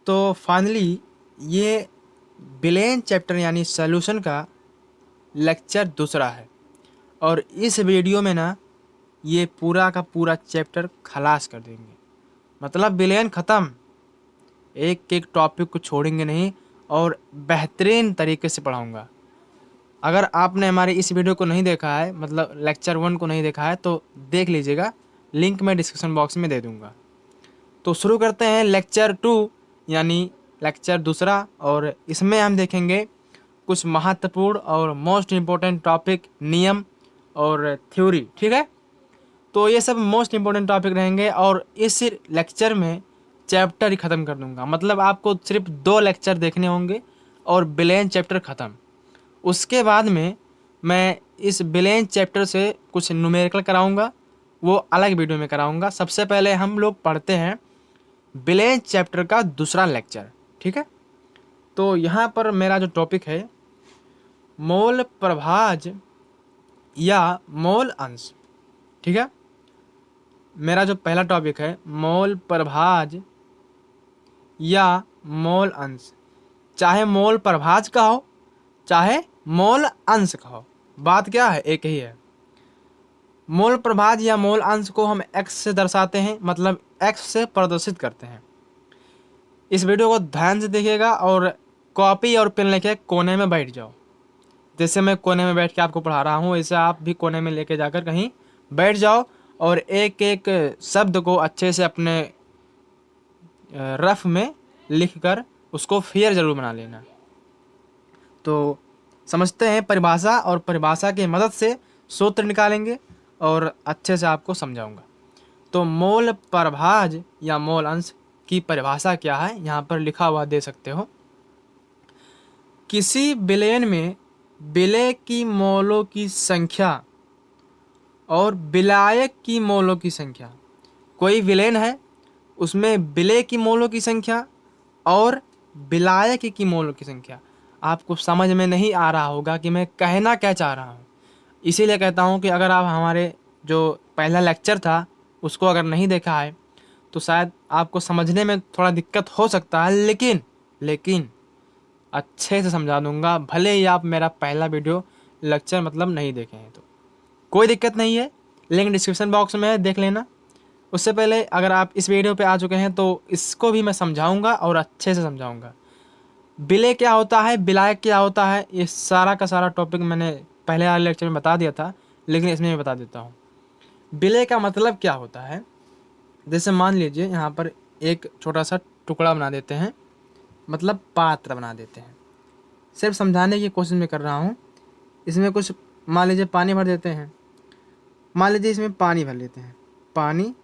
तो फाइनली ये villain chapter यानी सॉल्यूशन का लेक्चर दूसरा है और इस वीडियो में ना ये पूरा का पूरा चैप्टर खलास कर देंगे। मतलब बिलेन ख़त्म, एक एक टॉपिक को छोड़ेंगे नहीं और बेहतरीन तरीके से पढ़ाऊँगा। अगर आपने हमारे इस वीडियो को नहीं देखा है, मतलब लेक्चर 1 को नहीं देखा है, तो देख लीजिएगा, लिंक मैं डिस्क्रिप्शन बॉक्स में दे दूँगा। तो शुरू करते हैं लेक्चर 2 यानी लेक्चर दूसरा, और इसमें हम देखेंगे कुछ महत्वपूर्ण और मोस्ट इम्पोर्टेंट टॉपिक, नियम और थ्योरी। ठीक है, तो ये सब मोस्ट इम्पोर्टेंट टॉपिक रहेंगे और इस लेक्चर में चैप्टर ही ख़त्म कर दूंगा। मतलब आपको सिर्फ 2 लेक्चर देखने होंगे और बिलेन चैप्टर ख़त्म। उसके बाद में मैं इस बिलेन चैप्टर से कुछ न्यूमेरिकल कराऊंगा, वो अलग वीडियो में कराऊंगा। सबसे पहले हम लोग पढ़ते हैं बिलेन चैप्टर का दूसरा लेक्चर। ठीक है, तो यहाँ पर मेरा जो टॉपिक है मोल प्रभाज या मोल अंश। ठीक है, मेरा जो पहला टॉपिक है मोल प्रभाज या मोल अंश। चाहे मोल प्रभाज का हो चाहे मोल अंश का हो, बात क्या है, एक ही है। मोल प्रभाज या मोल अंश को हम x से दर्शाते हैं, मतलब x से प्रदर्शित करते हैं। इस वीडियो को ध्यान से देखिएगा और कॉपी और पेन लेके कोने में बैठ जाओ। जैसे मैं कोने में बैठ के आपको पढ़ा रहा हूँ, ऐसे आप भी कोने में लेके जाकर कहीं बैठ जाओ और एक एक शब्द को अच्छे से अपने रफ में लिखकर उसको फेयर ज़रूर बना लेना। तो समझते हैं परिभाषा, और परिभाषा की मदद से सूत्र निकालेंगे और अच्छे से आपको समझाऊंगा। तो मोल प्रभाज या मोल अंश की परिभाषा क्या है, यहाँ पर लिखा हुआ दे सकते हो। किसी विलयन में विलय की मोलों की संख्या और विलायक की मोलों की संख्या। कोई विलयन है, उसमें विलय की मोलों की संख्या और विलायक की मोलों की संख्या। आपको समझ में नहीं आ रहा होगा कि मैं कहना क्या चाह रहा हूँ, इसीलिए कहता हूँ कि अगर आप हमारे जो पहला लेक्चर था उसको अगर नहीं देखा है तो शायद आपको समझने में थोड़ा दिक्कत हो सकता है, लेकिन अच्छे से समझा दूंगा। भले ही आप मेरा पहला वीडियो लेक्चर मतलब नहीं देखे हैं तो कोई दिक्कत नहीं है, लिंक डिस्क्रिप्शन बॉक्स में है, देख लेना। उससे पहले अगर आप इस वीडियो पे आ चुके हैं तो इसको भी मैं समझाऊंगा और अच्छे से समझाऊंगा। विलय क्या होता है, विलायक क्या होता है, ये सारा का सारा टॉपिक मैंने पहले वाले लेक्चर में बता दिया था, लेकिन इसमें मैं बता देता हूँ। विलय का मतलब क्या होता है, जैसे मान लीजिए यहाँ पर एक छोटा सा टुकड़ा बना देते हैं, मतलब पात्र बना देते हैं। सिर्फ समझाने की कोशिश में कर रहा हूँ। इसमें कुछ मान लीजिए पानी भर देते हैं, मान लीजिए इसमें पानी भर लेते हैं, पानी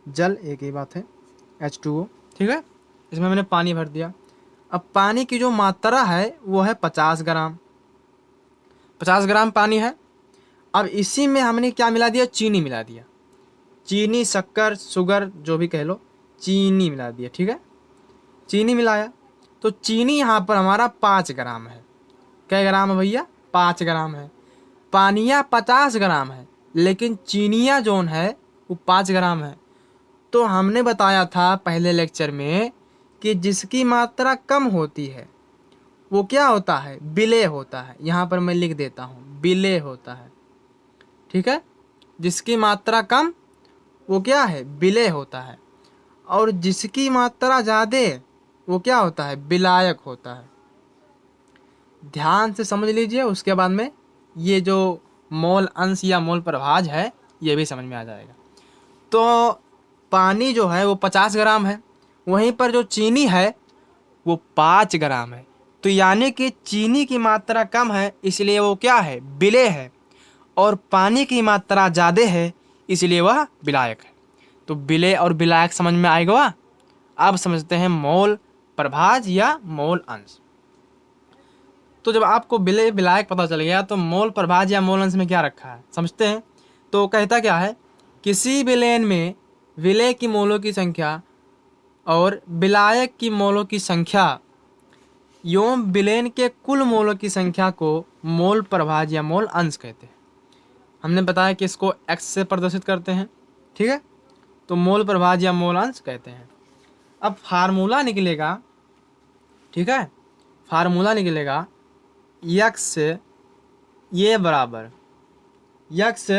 जल एक ही बात है, H2O। ठीक है, इसमें मैंने पानी भर दिया। अब पानी की जो मात्रा है वो है 50 ग्राम, 50 ग्राम पानी है। अब इसी में हमने क्या मिला दिया, चीनी मिला दिया, चीनी, शक्कर, शुगर जो भी कह लो, चीनी मिला दिया। ठीक है, चीनी मिलाया तो चीनी यहाँ पर हमारा 5 ग्राम है। क्या ग्राम है भैया, 5 ग्राम है। पानिया 50 ग्राम है लेकिन चीनिया जोन है वो 5 ग्राम है। तो हमने बताया था पहले लेक्चर में कि जिसकी मात्रा कम होती है वो क्या होता है, विलय होता है। यहाँ पर मैं लिख देता हूँ, विलय होता है। ठीक है, जिसकी मात्रा कम वो क्या है, विलय होता है। और जिसकी मात्रा ज़्यादा वो क्या होता है, विलायक होता है। ध्यान से समझ लीजिए, उसके बाद में ये जो मोल अंश या मोल प्रभाज है ये भी समझ में आ जाएगा। तो पानी जो है वो 50 ग्राम है, वहीं पर जो चीनी है वो 5 ग्राम है। तो यानी कि चीनी की मात्रा कम है इसलिए वो क्या है, विलय है, और पानी की मात्रा ज़्यादा है इसलिए वह विलायक है। तो विलय और विलायक समझ में आएगा। अब समझते हैं मोल प्रभाज या मोल अंश। तो जब आपको विलय विलायक पता चल गया तो मोल प्रभाज या मोल अंश में क्या रखा है समझते हैं। तो कहता क्या है, किसी विलयन में विलय की मोलों की संख्या और विलायक की मोलों की संख्या एवं विलयन के कुल मोलों की संख्या को मोल प्रभाज या मोल अंश कहते हैं। हमने बताया कि इसको x से प्रदर्शित करते हैं। ठीक है, तो मोल प्रभाज या मोल अंश कहते हैं। अब फार्मूला निकलेगा ठीक है। फार्मूला निकलेगा यक्स ये बराबर यक्स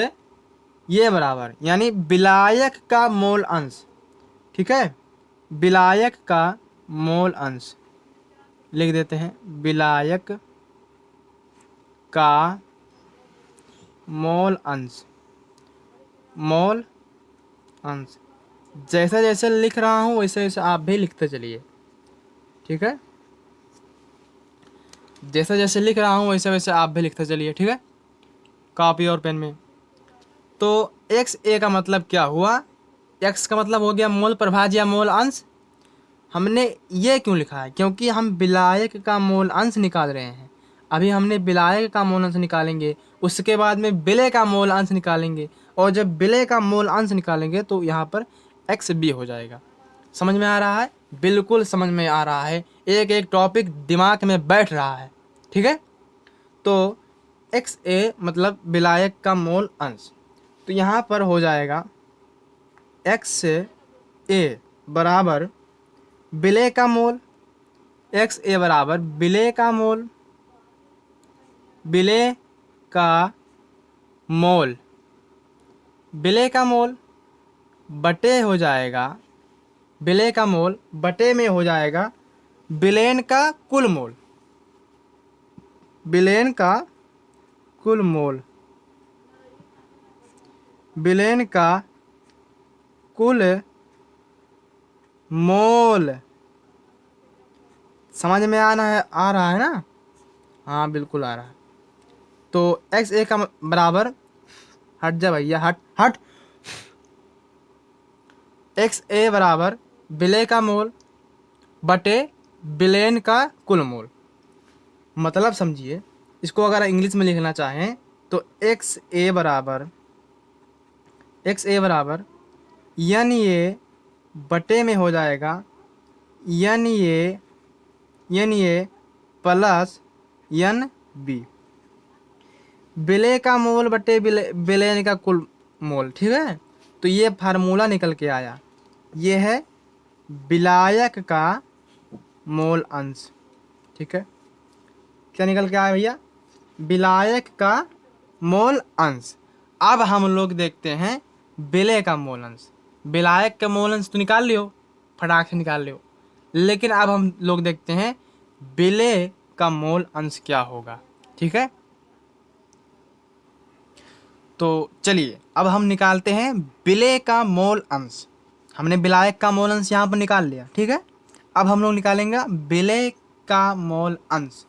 ये बराबर यानी विलायक का मोल अंश, ठीक है, विलायक का मोल अंश लिख देते हैं, विलायक का मोल अंश, मोल अंश। जैसे जैसे लिख रहा हूँ वैसे वैसे आप भी लिखते चलिए, ठीक है, जैसे जैसे लिख रहा हूँ वैसे वैसे आप भी लिखते चलिए, ठीक है, कॉपी और पेन में। तो एक्स ए का मतलब क्या हुआ, एक्स का मतलब हो गया मोल प्रभाज्य या मोल अंश। हमने ये क्यों लिखा है, क्योंकि हम विलायक का मोल अंश निकाल रहे हैं। अभी हमने विलायक का मोल अंश निकालेंगे, उसके बाद में विलय का मोल अंश निकालेंगे, और जब विलय का मोल अंश निकालेंगे तो यहाँ पर एक्स बी हो जाएगा। समझ में आ रहा है? बिल्कुल समझ में आ रहा है, एक एक टॉपिक दिमाग में बैठ रहा है, ठीक है। तो एक्स ए मतलब विलायक का मोल अंश, तो यहाँ पर हो जाएगा एक्स ए बराबर विलय का मोल, एक्स ए बराबर विलय का मोल, विलय का मोल, विलय का मोल बटे हो जाएगा, विलय का मोल बटे में हो जाएगा विलयन का कुल मोल, विलयन का कुल मोल, विलयन का कुल मोल। समझ में आ रहा है ना? हाँ बिल्कुल आ रहा है। तो एक्स ए का बराबर, हट जा भैया, हट हट, एक्स ए बराबर विलय का मोल बटे विलयन का कुल मोल। मतलब समझिए, इसको अगर इंग्लिश में लिखना चाहें तो एक्स ए बराबर यन ए बटे में हो जाएगा यन ए प्लस यन बी, विलय का मोल बटे विलयन का कुल मोल, ठीक है। तो ये फार्मूला निकल के आया, ये है विलायक का मोल अंश, ठीक है। क्या निकल के आया भैया? विलायक का मोल अंश। अब हम लोग देखते हैं विलय का मोल अंश। विलायक का मोल अंश तो निकाल लियो, फटाक से निकाल लियो, लेकिन अब हम लोग देखते हैं विलय का मोल अंश क्या होगा, ठीक है। तो चलिए अब हम निकालते हैं विलय का मोल अंश। हमने विलायक का मोल अंश यहाँ पर निकाल लिया, ठीक है। अब हम लोग निकालेंगे विलय का मोल अंश।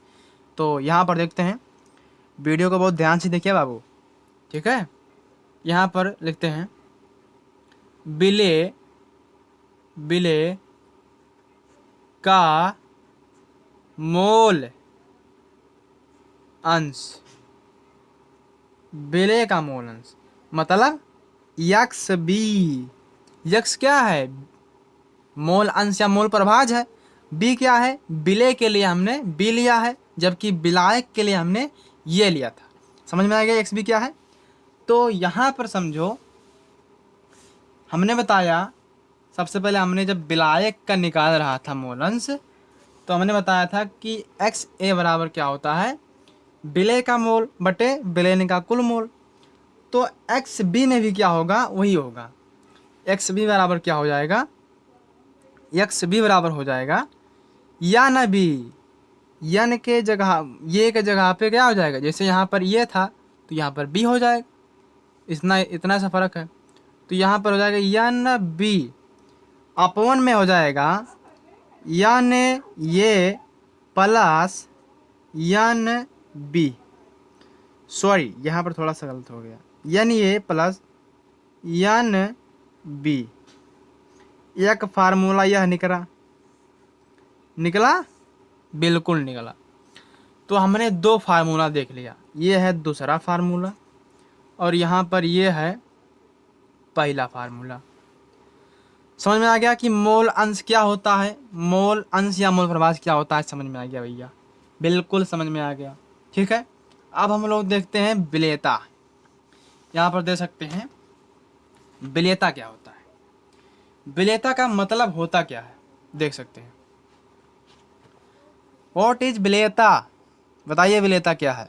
तो यहाँ पर देखते हैं, वीडियो को बहुत ध्यान से देखिए बाबू, ठीक है। यहाँ पर लिखते हैं विलय का मोल अंश, विलय का मोल अंश मतलब यक्स बी। यक्स क्या है? मोल अंश या मोल प्रभाज है। बी क्या है? विलय के लिए हमने बी लिया है, जबकि विलायक के लिए हमने ये लिया था। समझ में आ गया एक्स बी क्या है? तो यहाँ पर समझो, हमने बताया सबसे पहले, हमने जब विलायक का निकाल रहा था मोल अंश, तो हमने बताया था कि एक्स ए बराबर क्या होता है, विलय का मोल बटे विलयन का कुल मोल। तो एक्स बी में भी क्या होगा? वही होगा। एक्स बी बराबर क्या हो जाएगा? एक्स बी बराबर हो जाएगा या न बी, यन के जगह ये के जगह पे क्या हो जाएगा? जैसे यहाँ पर ये था तो यहाँ पर बी हो जाएगा, इतना सा फर्क है। तो यहाँ पर हो जाएगा यन बी, अपवन में हो जाएगा यन ये प्लस यन बी। सॉरी, यहाँ पर थोड़ा सा गलत हो गया, यन ए प्लस यन बी। एक फार्मूला यह निकला, बिल्कुल निकला। तो हमने दो फार्मूला देख लिया, ये है दूसरा फार्मूला और यहाँ पर ये है पहला फार्मूला। समझ में आ गया कि मोल अंश क्या होता है, मोल अंश या मोल प्रभाज क्या होता है? समझ में आ गया भैया? बिल्कुल समझ में आ गया, ठीक है। अब हम लोग देखते हैं विलेयता। यहाँ पर दे सकते हैं विलेयता क्या होता है, विलेयता का मतलब होता क्या है, देख सकते हैं। व्हाट इज विलेयता? बताइए विलेयता क्या है?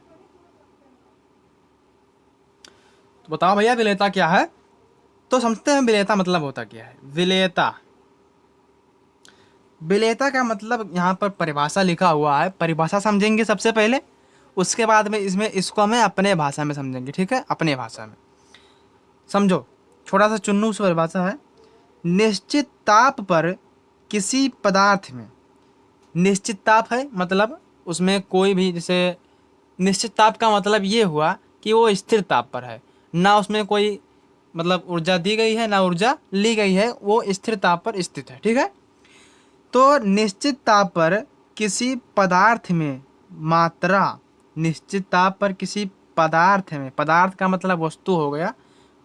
तो बताओ भैया विलेयता क्या है? तो समझते हैं विलेयता मतलब होता क्या है। विलेयता, विलेयता का मतलब यहाँ पर परिभाषा लिखा हुआ है, परिभाषा समझेंगे सबसे पहले, उसके बाद में इसको हमें अपने भाषा में समझेंगे, ठीक है, अपने भाषा में समझो। छोटा सा चुन्नू सी परिभाषा है। निश्चित ताप पर किसी पदार्थ में, निश्चित ताप है मतलब उसमें कोई भी, जैसे निश्चित ताप का मतलब ये हुआ कि वो स्थिर ताप पर है, ना उसमें कोई मतलब ऊर्जा दी गई है ना ऊर्जा ली गई है, वो स्थिर ताप पर स्थित है, ठीक है। तो निश्चित ताप पर किसी पदार्थ में मात्रा, निश्चित ताप पर किसी पदार्थ में, पदार्थ का मतलब वस्तु हो गया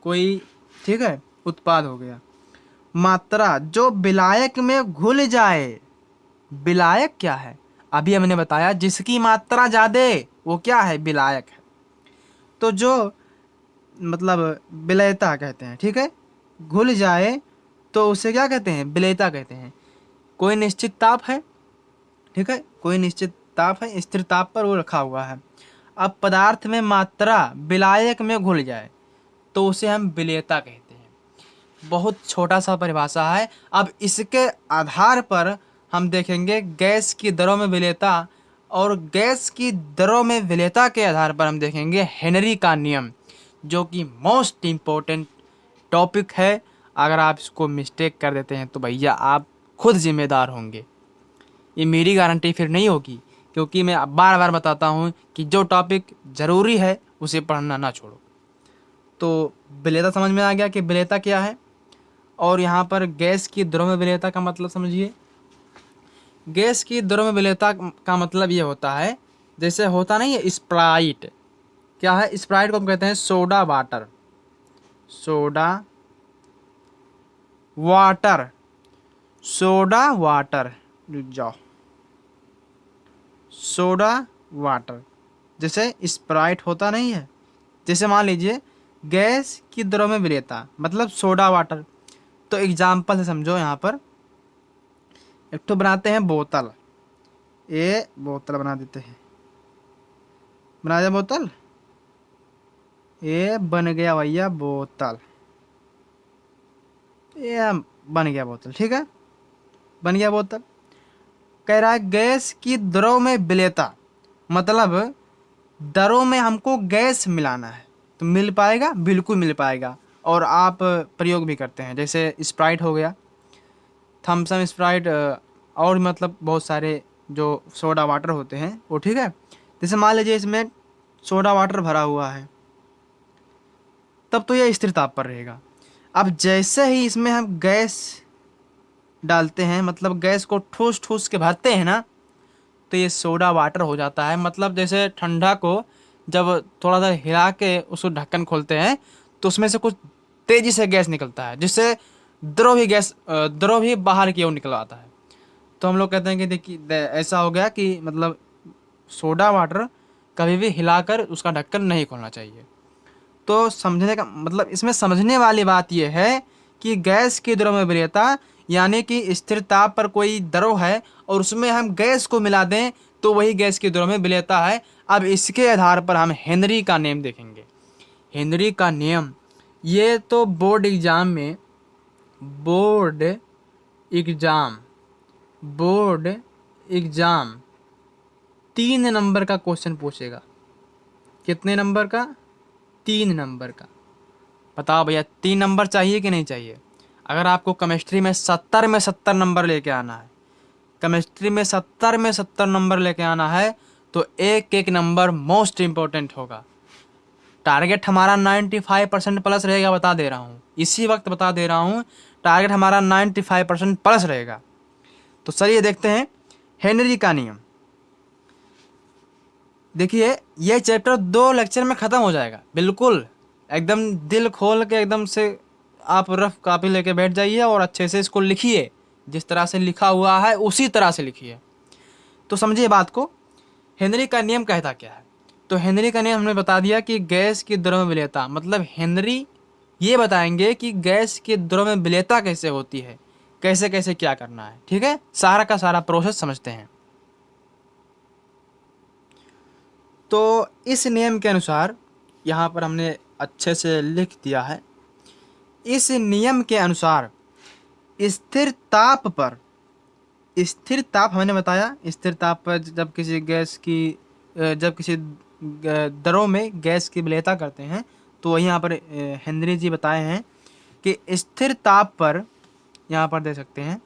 कोई, ठीक है, उत्पाद हो गया, मात्रा जो विलायक में घुल जाए। विलायक क्या है? अभी हमने बताया जिसकी मात्रा ज्यादा वो क्या है? विलायक है। तो जो मतलब विलयता कहते हैं, ठीक है, घुल जाए तो उसे क्या कहते हैं? विलयता कहते हैं। कोई निश्चित ताप है, ठीक है, कोई निश्चित ताप है, स्थिर ताप पर वो रखा हुआ है। अब पदार्थ में मात्रा विलायक में घुल जाए तो उसे हम विलेयता कहते हैं। बहुत छोटा सा परिभाषा है। अब इसके आधार पर हम देखेंगे गैस की दरों में विलेयता, और गैस की दरों में विलेयता के आधार पर हम देखेंगे हेनरी का नियम, जो कि मोस्ट इम्पोर्टेंट टॉपिक है। अगर आप इसको मिस्टेक कर देते हैं तो भैया आप खुद जिम्मेदार होंगे, ये मेरी गारंटी फिर नहीं होगी, क्योंकि मैं बार बार बताता हूँ कि जो टॉपिक ज़रूरी है उसे पढ़ना ना छोड़ो। तो विलेयता समझ में आ गया कि विलेयता क्या है। और यहाँ पर गैस की दरों में विलेयता का मतलब समझिए। गैस की दरों में विलेयता का मतलब ये होता है, जैसे होता नहीं है स्प्राइट, क्या है स्प्राइट को हम कहते हैं soda water, soda water, soda water, रुक जाओ, सोडा वाटर, जैसे स्प्राइट होता नहीं है। जैसे मान लीजिए गैस की दरों में विलेयता मतलब सोडा वाटर। तो एग्जाम्पल से समझो, यहाँ पर एक तो बनाते हैं बोतल, ये बोतल बना देते हैं, बना दिया बोतल, ये बन गया भैया बोतल, ये बन गया बोतल, ठीक है, बन गया बोतल। कह रहा है गैस की दरों में विलेयता मतलब दरों में हमको गैस मिलाना है, तो मिल पाएगा? बिल्कुल मिल पाएगा। और आप प्रयोग भी करते हैं, जैसे स्प्राइट हो गया, थम्सअप, स्प्राइट, और मतलब बहुत सारे जो सोडा वाटर होते हैं वो, ठीक है। जैसे मान लीजिए इसमें सोडा वाटर भरा हुआ है, तब तो ये स्थिर ताप पर रहेगा। अब जैसे ही इसमें हम गैस डालते हैं, मतलब गैस को ठूस ठूस के भरते हैं ना, तो ये सोडा वाटर हो जाता है। मतलब जैसे ठंडा को जब थोड़ा सा हिला के उसको ढक्कन खोलते हैं तो उसमें से कुछ तेज़ी से गैस निकलता है, जिससे द्रव भी बाहर की ओर निकल आता है। तो हम लोग कहते हैं कि देखिए ऐसा हो गया कि मतलब सोडा वाटर कभी भी हिलाकर उसका ढक्कन नहीं खोलना चाहिए। तो समझने का मतलब, इसमें समझने वाली बात यह है कि गैस की द्रव में विलेयता यानी कि स्थिर ताप पर कोई द्रव है और उसमें हम गैस को मिला दें तो वही गैस की द्रव में विलेयता है। अब इसके आधार पर हम हेनरी का नियम देखेंगे। हेनरी का नियम ये तो बोर्ड एग्जाम में, board exam, board exam 3 number का क्वेश्चन पूछेगा। कितने नंबर का? 3 नंबर का। बताओ भैया 3 नंबर चाहिए कि नहीं चाहिए? अगर आपको केमिस्ट्री में 70 नंबर लेके आना है, केमिस्ट्री में 70 नंबर लेके आना है, तो एक एक नंबर मोस्ट इम्पोर्टेंट होगा। टारगेट हमारा 95% प्लस रहेगा, बता दे रहा हूँ, इसी वक्त बता दे रहा हूँ, टारगेट हमारा 95% प्लस रहेगा। तो चलिए देखते हैं हेनरी का नियम। देखिए ये चैप्टर 2 लेक्चर में ख़त्म हो जाएगा, बिल्कुल एकदम दिल खोल के एकदम से आप रफ कॉपी लेके बैठ जाइए और अच्छे से इसको लिखिए, जिस तरह से लिखा हुआ है उसी तरह से लिखिए। तो समझिए बात को, हेनरी का नियम कहता क्या है। तो हेनरी का नियम हमने बता दिया कि गैस की दरों में विलेयता, मतलब हेनरी ये बताएंगे कि गैस की दरों में विलेयता कैसे होती है, कैसे कैसे क्या करना है, ठीक है। सारा का सारा प्रोसेस समझते हैं। तो इस नियम के अनुसार यहाँ पर हमने अच्छे से लिख दिया है। इस नियम के अनुसार स्थिर ताप पर, स्थिर ताप हमने बताया, स्थिर ताप पर जब किसी गैस की जब किसी दरों में गैस की विलेयता करते हैं, तो वही यहाँ पर हेनरी जी बताए हैं कि स्थिर ताप पर, यहाँ पर दे सकते हैं,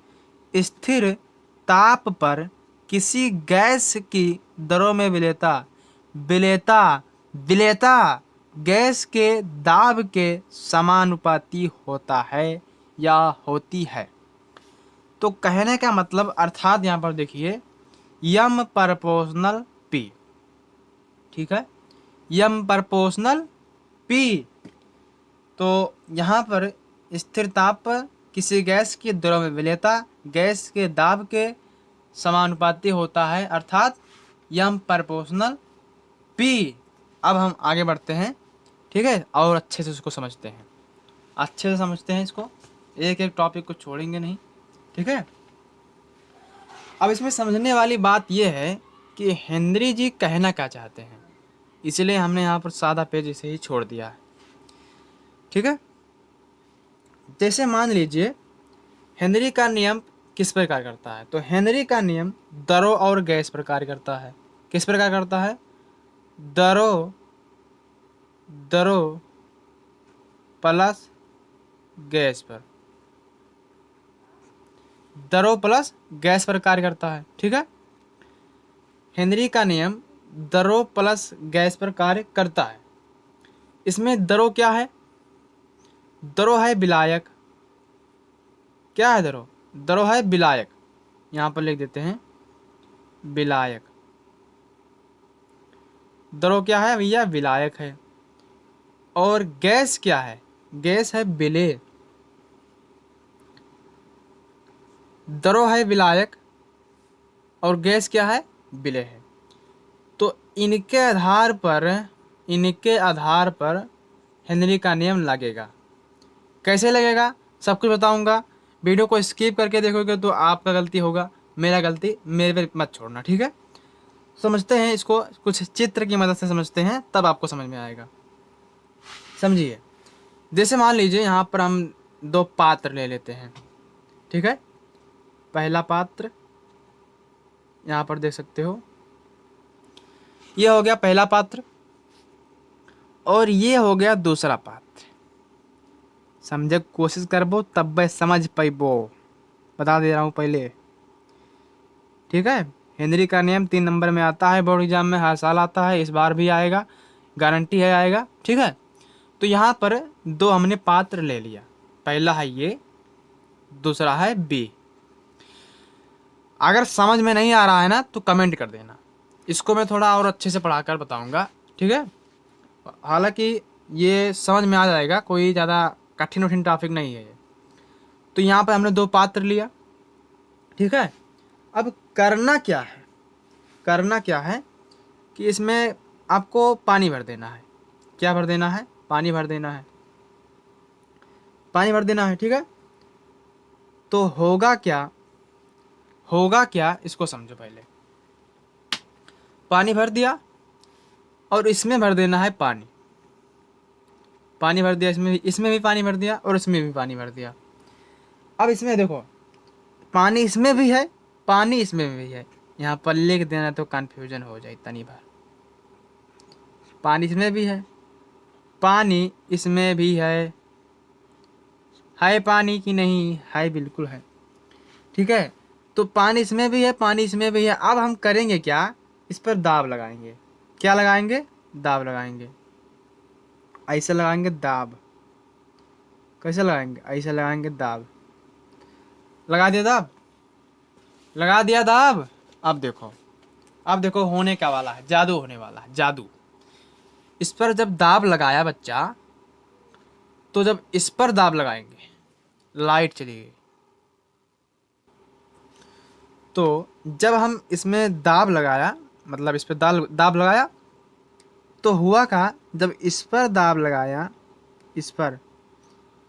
स्थिर ताप पर किसी गैस की दरों में विलेयता विलेयता विलेयता गैस के दाब के समानुपाती होता है या होती है। तो कहने का मतलब, अर्थात यहाँ पर देखिए यम प्रपोर्शनल पी, ठीक है, यम प्रपोर्शनल पी। तो यहाँ पर स्थिर ताप पर किसी गैस की द्रव विलेयता गैस के दाब के समानुपाती होता है, अर्थात यम प्रपोर्शनल पी। अब हम आगे बढ़ते हैं, ठीक है, और अच्छे से उसको समझते हैं, अच्छे से समझते हैं इसको, एक एक टॉपिक को छोड़ेंगे नहीं, ठीक है। अब इसमें समझने वाली बात यह है कि हेनरी जी कहना क्या चाहते हैं, इसलिए हमने यहाँ पर सादा पेज इसे ही छोड़ दिया है, ठीक है। जैसे मान लीजिए हेनरी का नियम किस पर कार्य करता है, तो हेनरी का नियम दरों और गैस पर कार्य करता है। किस पर कार्य करता है? दरों प्लस गैस पर, दरों प्लस गैस पर कार्य करता है, ठीक है। हेनरी का नियम दरों प्लस गैस पर कार्य करता है। इसमें दरों क्या है? दरों है विलायक। क्या है दरों? दरों है विलायक, यहाँ पर लिख देते हैं विलायक। दरों क्या है भैया? विलायक है। और गैस क्या है? गैस है विलेय। दरों है विलायक और गैस क्या है? विलेय है। तो इनके आधार पर हेनरी का नियम लगेगा। कैसे लगेगा सब कुछ बताऊंगा। वीडियो को स्किप करके देखोगे तो आपका गलती होगा, मेरा गलती मेरे पे मत छोड़ना, ठीक है। समझते हैं इसको, कुछ चित्र की मदद से समझते हैं, तब आपको समझ में आएगा। समझिए, जैसे मान लीजिए यहाँ पर हम दो पात्र ले लेते हैं, ठीक है। पहला पात्र यहाँ पर देख सकते हो, ये हो गया पहला पात्र और ये हो गया दूसरा पात्र। समझे कोशिश करबो तब मैं समझ पाइबो, बता दे रहा हूँ पहले, ठीक है। हेनरी का नियम 3 नंबर में आता है, बोर्ड एग्जाम में हर साल आता है, इस बार भी आएगा, गारंटी है आएगा, ठीक है। तो यहाँ पर दो हमने पात्र ले लिया, पहला है ये, दूसरा है बी। अगर समझ में नहीं आ रहा है ना तो कमेंट कर देना, इसको मैं थोड़ा और अच्छे से पढ़ाकर बताऊंगा, ठीक है। हालांकि ये समझ में आ जाएगा, कोई ज़्यादा कठिन टॉपिक नहीं है ये। तो यहाँ पर हमने दो पात्र लिया, ठीक है। अब करना क्या है? करना क्या है कि इसमें आपको पानी भर देना है। क्या भर देना है? पानी भर देना है, पानी भर देना है, ठीक है। तो होगा क्या, होगा क्या इसको समझो पहले। पानी भर दिया और इसमें भर देना है पानी, पानी भर दिया, इसमें भी पानी भर दिया और इसमें भी पानी भर दिया। अब इसमें देखो, पानी इसमें भी है, पानी इसमें भी है, यहाँ पर लिख देना तो कन्फ्यूजन हो जाए तनी भर। पानी इसमें भी है, पानी इसमें भी है पानी की नहीं है? बिल्कुल है, ठीक है। तो पानी इसमें भी है, पानी इसमें भी है। अब हम करेंगे क्या? इस पर दाब लगाएंगे। क्या लगाएंगे? दाब लगाएंगे। ऐसे लगाएंगे दाब। कैसे लगाएंगे? ऐसे लगाएंगे दाब। लगा दिया दाब, लगा दिया दाब। अब देखो, अब देखो होने क्या वाला है, जादू होने वाला है, जादू। इस पर जब दाब लगाया बच्चा, तो जब इस पर दाब लगाएंगे लाइट चली गई। तो जब हम इसमें दाब लगाया, मतलब इस पर दाब लगाया, तो हुआ क्या? जब इस पर दाब लगाया, इस पर,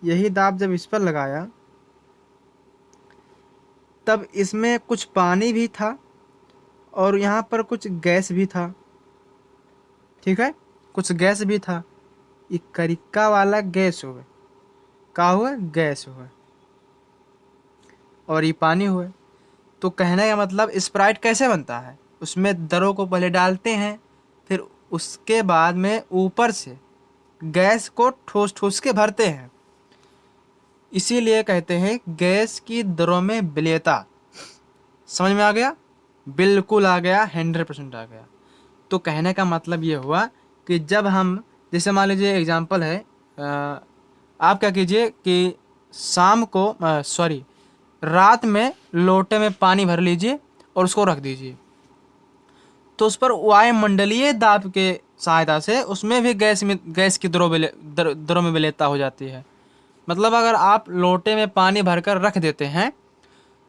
यही दाब जब इस पर लगाया, तब इसमें कुछ पानी भी था और यहाँ पर कुछ गैस भी था। ठीक है, कुछ गैस भी था। ये करिका वाला गैस हुए, का हुआ, गैस हुआ, और ये पानी हुए। तो कहने का मतलब स्प्राइट कैसे बनता है, उसमें दरों को पहले डालते हैं, फिर उसके बाद में ऊपर से गैस को ठोस ठोस के भरते हैं, इसीलिए कहते हैं गैस की दरों में विलेयता। समझ में आ गया? बिल्कुल आ गया, 100% आ गया। तो कहने का मतलब ये हुआ कि जब हम, जैसे मान लीजिए एग्जांपल है, आप क्या कीजिए कि शाम को, सॉरी, रात में लोटे में पानी भर लीजिए और उसको रख दीजिए, तो उस पर वायुमंडलीय दाब के सहायता से उसमें भी गैस की दरों में विलेयता हो जाती है। मतलब अगर आप लोटे में पानी भरकर रख देते हैं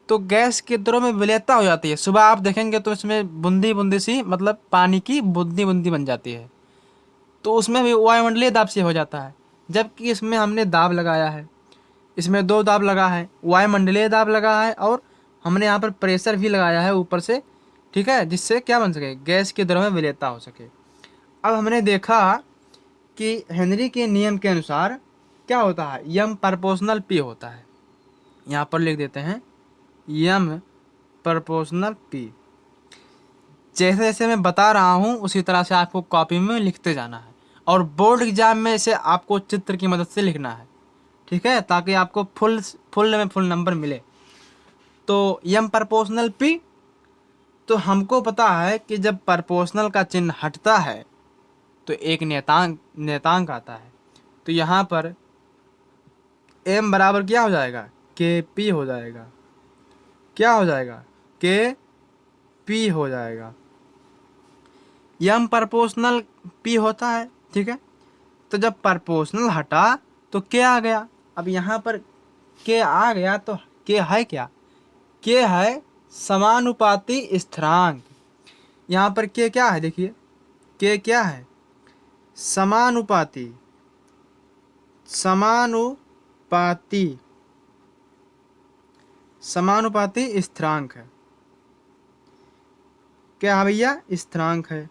तो गैस की दरों में विलेयता हो जाती है। सुबह आप देखेंगे तो इसमें बूंदी बूंदी सी, मतलब पानी की बूंदी बूंदी बन जाती है, तो उसमें भी वायुमंडलीय दाब से हो जाता है। जबकि इसमें हमने दाब लगाया है, इसमें दो दाब लगा है, वायुमंडलीय दाब लगा है और हमने यहाँ पर प्रेशर भी लगाया है ऊपर से, ठीक है, जिससे क्या बन सके, गैस की दरों में विलेयता हो सके। अब हमने देखा कि हेनरी के नियम के अनुसार क्या होता है, यम प्रोपोर्शनल पी होता है। यहाँ पर लिख देते हैं यम प्रोपोर्शनल पी। जैसे जैसे मैं बता रहा हूँ उसी तरह से आपको कॉपी में लिखते जाना है, और बोर्ड एग्जाम में इसे आपको चित्र की मदद से लिखना है, ठीक है, ताकि आपको फुल नंबर मिले। तो यम प्रोपोर्शनल पी, तो हमको पता है कि जब प्रोपोर्शनल का चिन्ह हटता है तो एक नियतांक आता है। तो यहाँ पर एम बराबर क्या हो जाएगा, के पी हो जाएगा। क्या हो जाएगा, के पी हो जाएगा। यम प्रोपोर्शनल पी होता है, ठीक है। तो जब प्रोपोर्शनल हटा तो के आ गया। अब यहाँ पर के आ गया तो के है क्या, के है समानुपाती स्थिरांक। यहाँ पर के क्या है, देखिए के क्या है, समानुपाती, समानुपाती, समानुपाती स्थिरांक है। क्या है भैया, स्थिरांक है।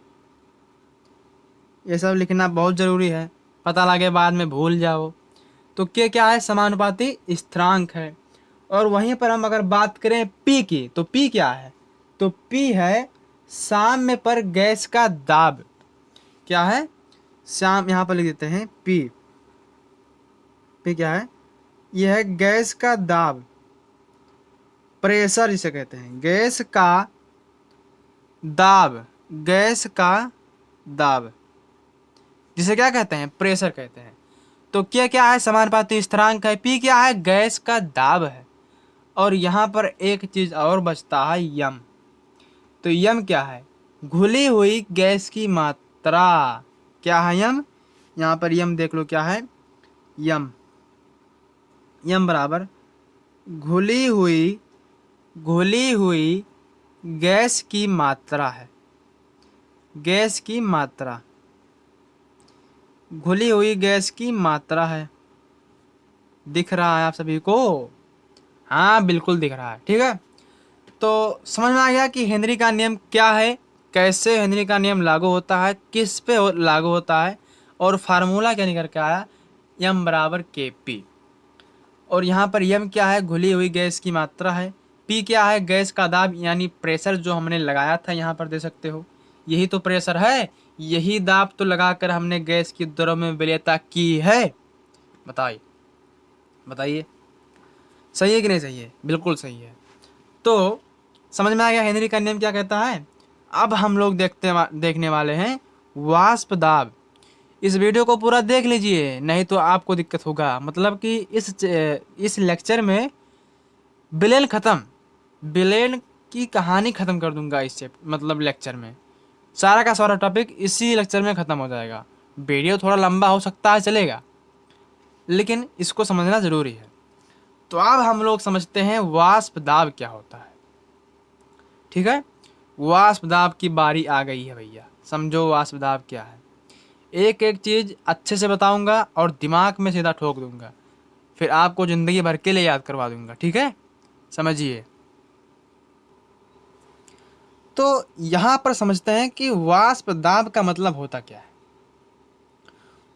ये सब लिखना बहुत ज़रूरी है, पता लगे बाद में भूल जाओ। तो के क्या है, समानुपाती स्थिरांक है। और वहीं पर हम अगर बात करें पी की, तो पी क्या है, तो पी है साम्य पर गैस का दाब। क्या है, यहाँ पर लिख देते हैं पी। पी क्या है, यह है गैस का दाब, प्रेशर जिसे कहते हैं, गैस का दाब, गैस का दाब जिसे क्या कहते हैं, प्रेशर कहते हैं। तो क्या है, समानुपाती स्थिरांक है। पी क्या है, गैस का दाब है। और यहाँ पर एक चीज और बचता है, यम। तो यम क्या है, घुली हुई गैस की मात्रा। क्या है, यम। यहाँ पर यम देख लो क्या है, यम, यम बराबर घुली हुई गैस की मात्रा है। गैस की मात्रा, घुली हुई गैस की मात्रा है। दिख रहा है आप सभी को? हाँ बिल्कुल दिख रहा है, ठीक है। तो समझ में आ गया कि हेनरी का नियम क्या है, कैसे हेनरी का नियम लागू होता है, किस पे लागू होता है, और फार्मूला क्या निकल के आया, यम बराबर के पी। और यहाँ पर यम क्या है, घुली हुई गैस की मात्रा है। पी क्या है, गैस का दाब यानी प्रेशर जो हमने लगाया था, यहाँ पर दे सकते हो, यही तो प्रेशर है, यही दाब तो लगाकर हमने गैस की दरों में विलेयता की है। बताइए सही है कि नहीं सही है? बिल्कुल सही है। तो समझ में आ गया हेनरी का नियम क्या कहता है। अब हम लोग देखने वाले हैं वाष्प दाब। इस वीडियो को पूरा देख लीजिए, नहीं तो आपको दिक्कत होगा। मतलब कि इस लेक्चर में बिलेन की कहानी ख़त्म कर दूंगा इस मतलब लेक्चर में। सारा का सारा टॉपिक इसी लेक्चर में ख़त्म हो जाएगा। वीडियो थोड़ा लंबा हो सकता है, चलेगा, लेकिन इसको समझना ज़रूरी है। तो अब हम लोग समझते हैं वाष्प दाब क्या होता है, ठीक है। वाष्प दाब की बारी आ गई है भैया। समझो वाष्प दाब क्या है। एक एक चीज़ अच्छे से बताऊंगा और दिमाग में सीधा ठोक दूंगा, फिर आपको ज़िंदगी भर के लिए याद करवा दूंगा, ठीक है। समझिए। तो यहाँ पर समझते हैं कि वाष्प दाब का मतलब होता क्या है।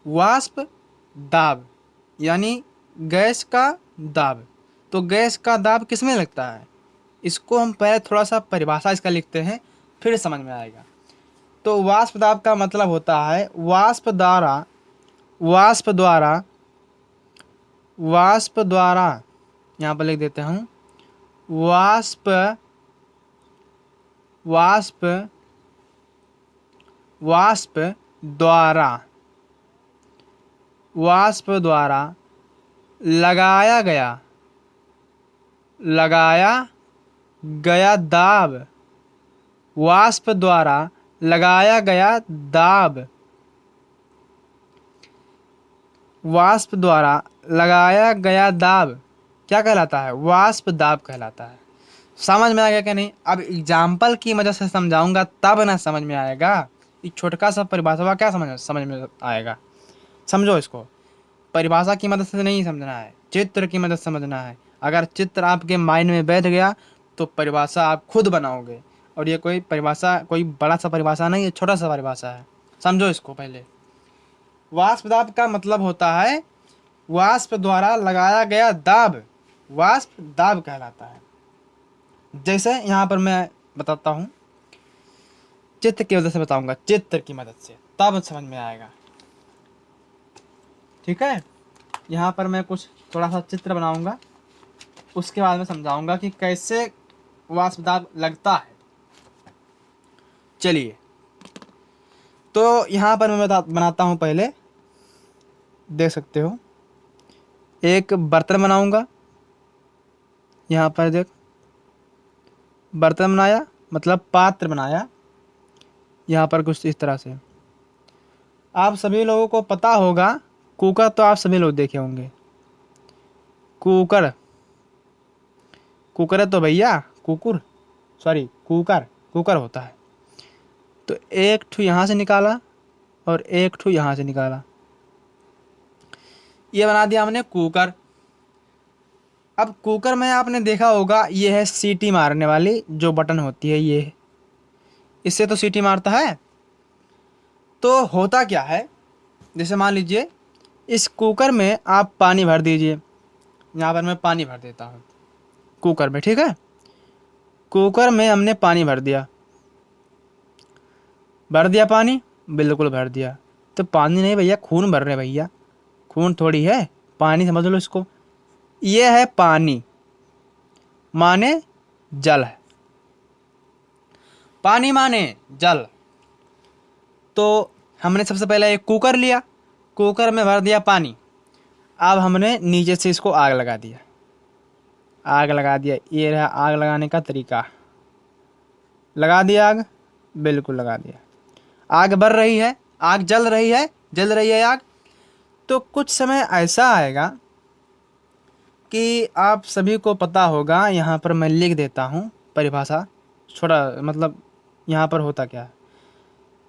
वाष्प दाब यानी गैस का दाब। तो गैस का दाब किस में लगता है, इसको हम पहले थोड़ा सा परिभाषा इसका लिखते हैं, फिर समझ में आएगा। तो वाष्प दाब का मतलब होता है वाष्प द्वारा यहाँ पर लिख देते हूँ, वाष्प वाष्प वाष्प द्वारा लगाया गया दाब, वाष्प द्वारा लगाया गया दाब, वाष्प द्वारा लगाया गया दाब क्या कहलाता है, वाष्प दाब कहलाता है। समझ में आ गया क्या नहीं? अब एग्जाम्पल की मदद से समझाऊंगा तब ना समझ में आएगा। एक छोटका सा परिभाषा क्या समझ में आएगा, समझो इसको। परिभाषा की मदद से नहीं समझना है, चित्र की मदद से समझना है। अगर चित्र आपके माइंड में बैठ गया तो परिभाषा आप खुद बनाओगे। और ये कोई परिभाषा कोई बड़ा सा परिभाषा नहीं है, छोटा सा परिभाषा है, समझो इसको पहले। वाष्प दाब का मतलब होता है वाष्प द्वारा लगाया गया दाब, वाष्प दाब कहलाता है। जैसे यहाँ पर मैं बताता हूँ, चित्र की वजह से बताऊंगा, चित्र की मदद से, तब समझ में आएगा। ठीक है, यहाँ पर मैं कुछ थोड़ा सा चित्र बनाऊंगा, उसके बाद में समझाऊंगा कि कैसे वाष्प दाब लगता है। चलिए, तो यहाँ पर मैं बनाता हूँ, पहले देख सकते हो, एक बर्तन बनाऊंगा। यहाँ पर देख, बर्तन बनाया मतलब पात्र बनाया, यहाँ पर कुछ इस तरह से। आप सभी लोगों को पता होगा कुकर, तो आप सभी लोग देखे होंगे कुकर। कुकर है तो भैया कुकुर, सॉरी कुकर होता है। तो एक ठू यहाँ से निकाला और एक ठू यहाँ से निकाला, ये बना दिया हमने कुकर। अब कुकर में आपने देखा होगा ये है सीटी मारने वाली जो बटन होती है, ये इससे तो सीटी मारता है। तो होता क्या है, जैसे मान लीजिए इस कुकर में आप पानी भर दीजिए। यहाँ पर मैं पानी भर देता हूँ कुकर में, ठीक है। कुकर में हमने पानी भर दिया पानी, बिल्कुल भर दिया। तो पानी नहीं भैया, खून भर रहे भैया, खून थोड़ी है, पानी समझ लो इसको। ये है पानी, माने जल है, पानी माने जल। तो हमने सबसे पहले एक कुकर लिया, कुकर में भर दिया पानी। अब हमने नीचे से इसको आग लगा दिया, ये रहा आग लगाने का तरीका। लगा दिया आग, बिल्कुल लगा दिया। आग बढ़ रही है, आग जल रही है आग। तो कुछ समय ऐसा आएगा कि आप सभी को पता होगा, यहाँ पर मैं लिख देता हूँ परिभाषा, छोटा मतलब यहाँ पर होता क्या है,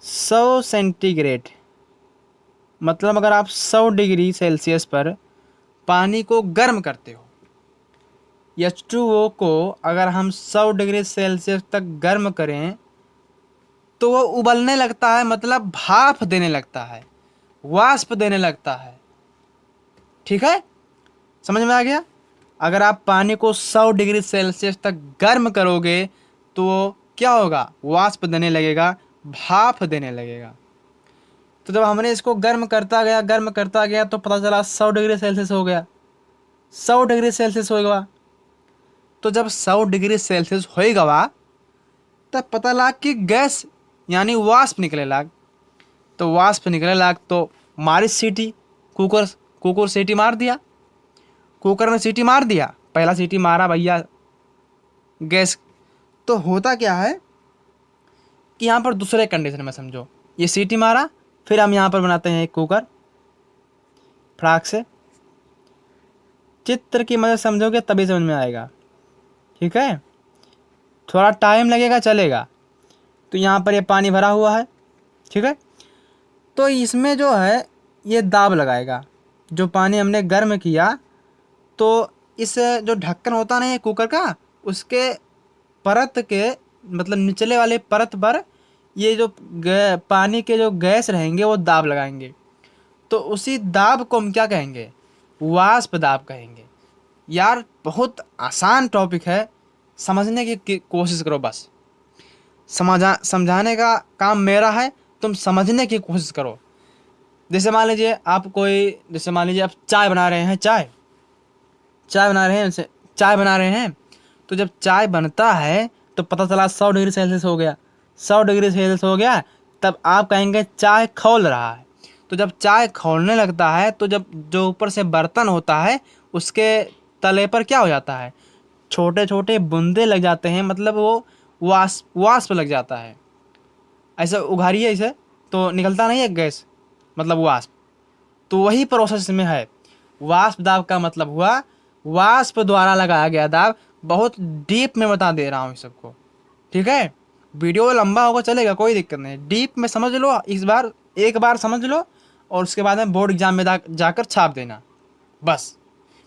100 सेंटीग्रेड मतलब अगर आप 100 डिग्री सेल्सियस पर पानी को गर्म करते हो, H2O को अगर हम 100 डिग्री सेल्सियस तक गर्म करें तो वो उबलने लगता है, मतलब भाप देने लगता है, वाष्प देने लगता है। ठीक है, समझ में आ गया? अगर आप पानी को 100 डिग्री सेल्सियस तक गर्म करोगे तो क्या होगा, वाष्प देने लगेगा, भाप देने लगेगा। तो जब हमने इसको गर्म करता गया तो पता चला 100 डिग्री सेल्सियस हो गया, 100 डिग्री सेल्सियस हो गया। तो जब 100 डिग्री सेल्सियस हो गया तब पता लगा कि गैस यानी वाष्प निकले लाग। तो वाष्प निकले लाग तो मारी सीटी, कुकर सीटी मार दिया, कुकर ने सीटी मार दिया, पहला सीटी मारा भैया गैस। तो होता क्या है कि यहाँ पर दूसरे कंडीशन में समझो, ये सीटी मारा, फिर हम यहाँ पर बनाते हैं एक कुकर, फ्राक से। चित्र की मदद समझोगे तभी समझ में आएगा, ठीक है। थोड़ा टाइम लगेगा, चलेगा। तो यहाँ पर ये पानी भरा हुआ है, ठीक है। तो इसमें जो है ये दाब लगाएगा, जो पानी हमने गर्म किया। तो इस जो ढक्कन होता नहीं है कुकर का, उसके परत के मतलब निचले वाले परत पर ये जो पानी के जो गैस रहेंगे वो दाब लगाएंगे। तो उसी दाब को हम क्या कहेंगे? वाष्प दाब कहेंगे। यार बहुत आसान टॉपिक है, समझने की कोशिश करो बस। समझाने का काम मेरा है, तुम समझने की कोशिश करो। जैसे मान लीजिए आप चाय बना रहे हैं, चाय बना रहे हैं। तो जब चाय बनता है तो पता चला 100 डिग्री सेल्सियस हो गया, 100 डिग्री सेल्सियस हो गया, तब आप कहेंगे चाय खौल रहा है। तो जब चाय खौलने लगता है तो जब जो ऊपर से बर्तन होता है उसके तले पर क्या हो जाता है? छोटे छोटे बूंदे लग जाते हैं, मतलब वो वाष्प लग जाता है। ऐसे उघाड़िए इसे तो निकलता नहीं है गैस, मतलब वाष्प। तो वही प्रोसेस में है। वाष्प दाब का मतलब हुआ वाष्प द्वारा लगाया गया दाब। बहुत डीप में बता दे रहा हूँ इस सबको, ठीक है? वीडियो लंबा होगा चलेगा, कोई दिक्कत नहीं, डीप में समझ लो। एक बार समझ लो और उसके बाद में बोर्ड एग्जाम में जाकर छाप देना। बस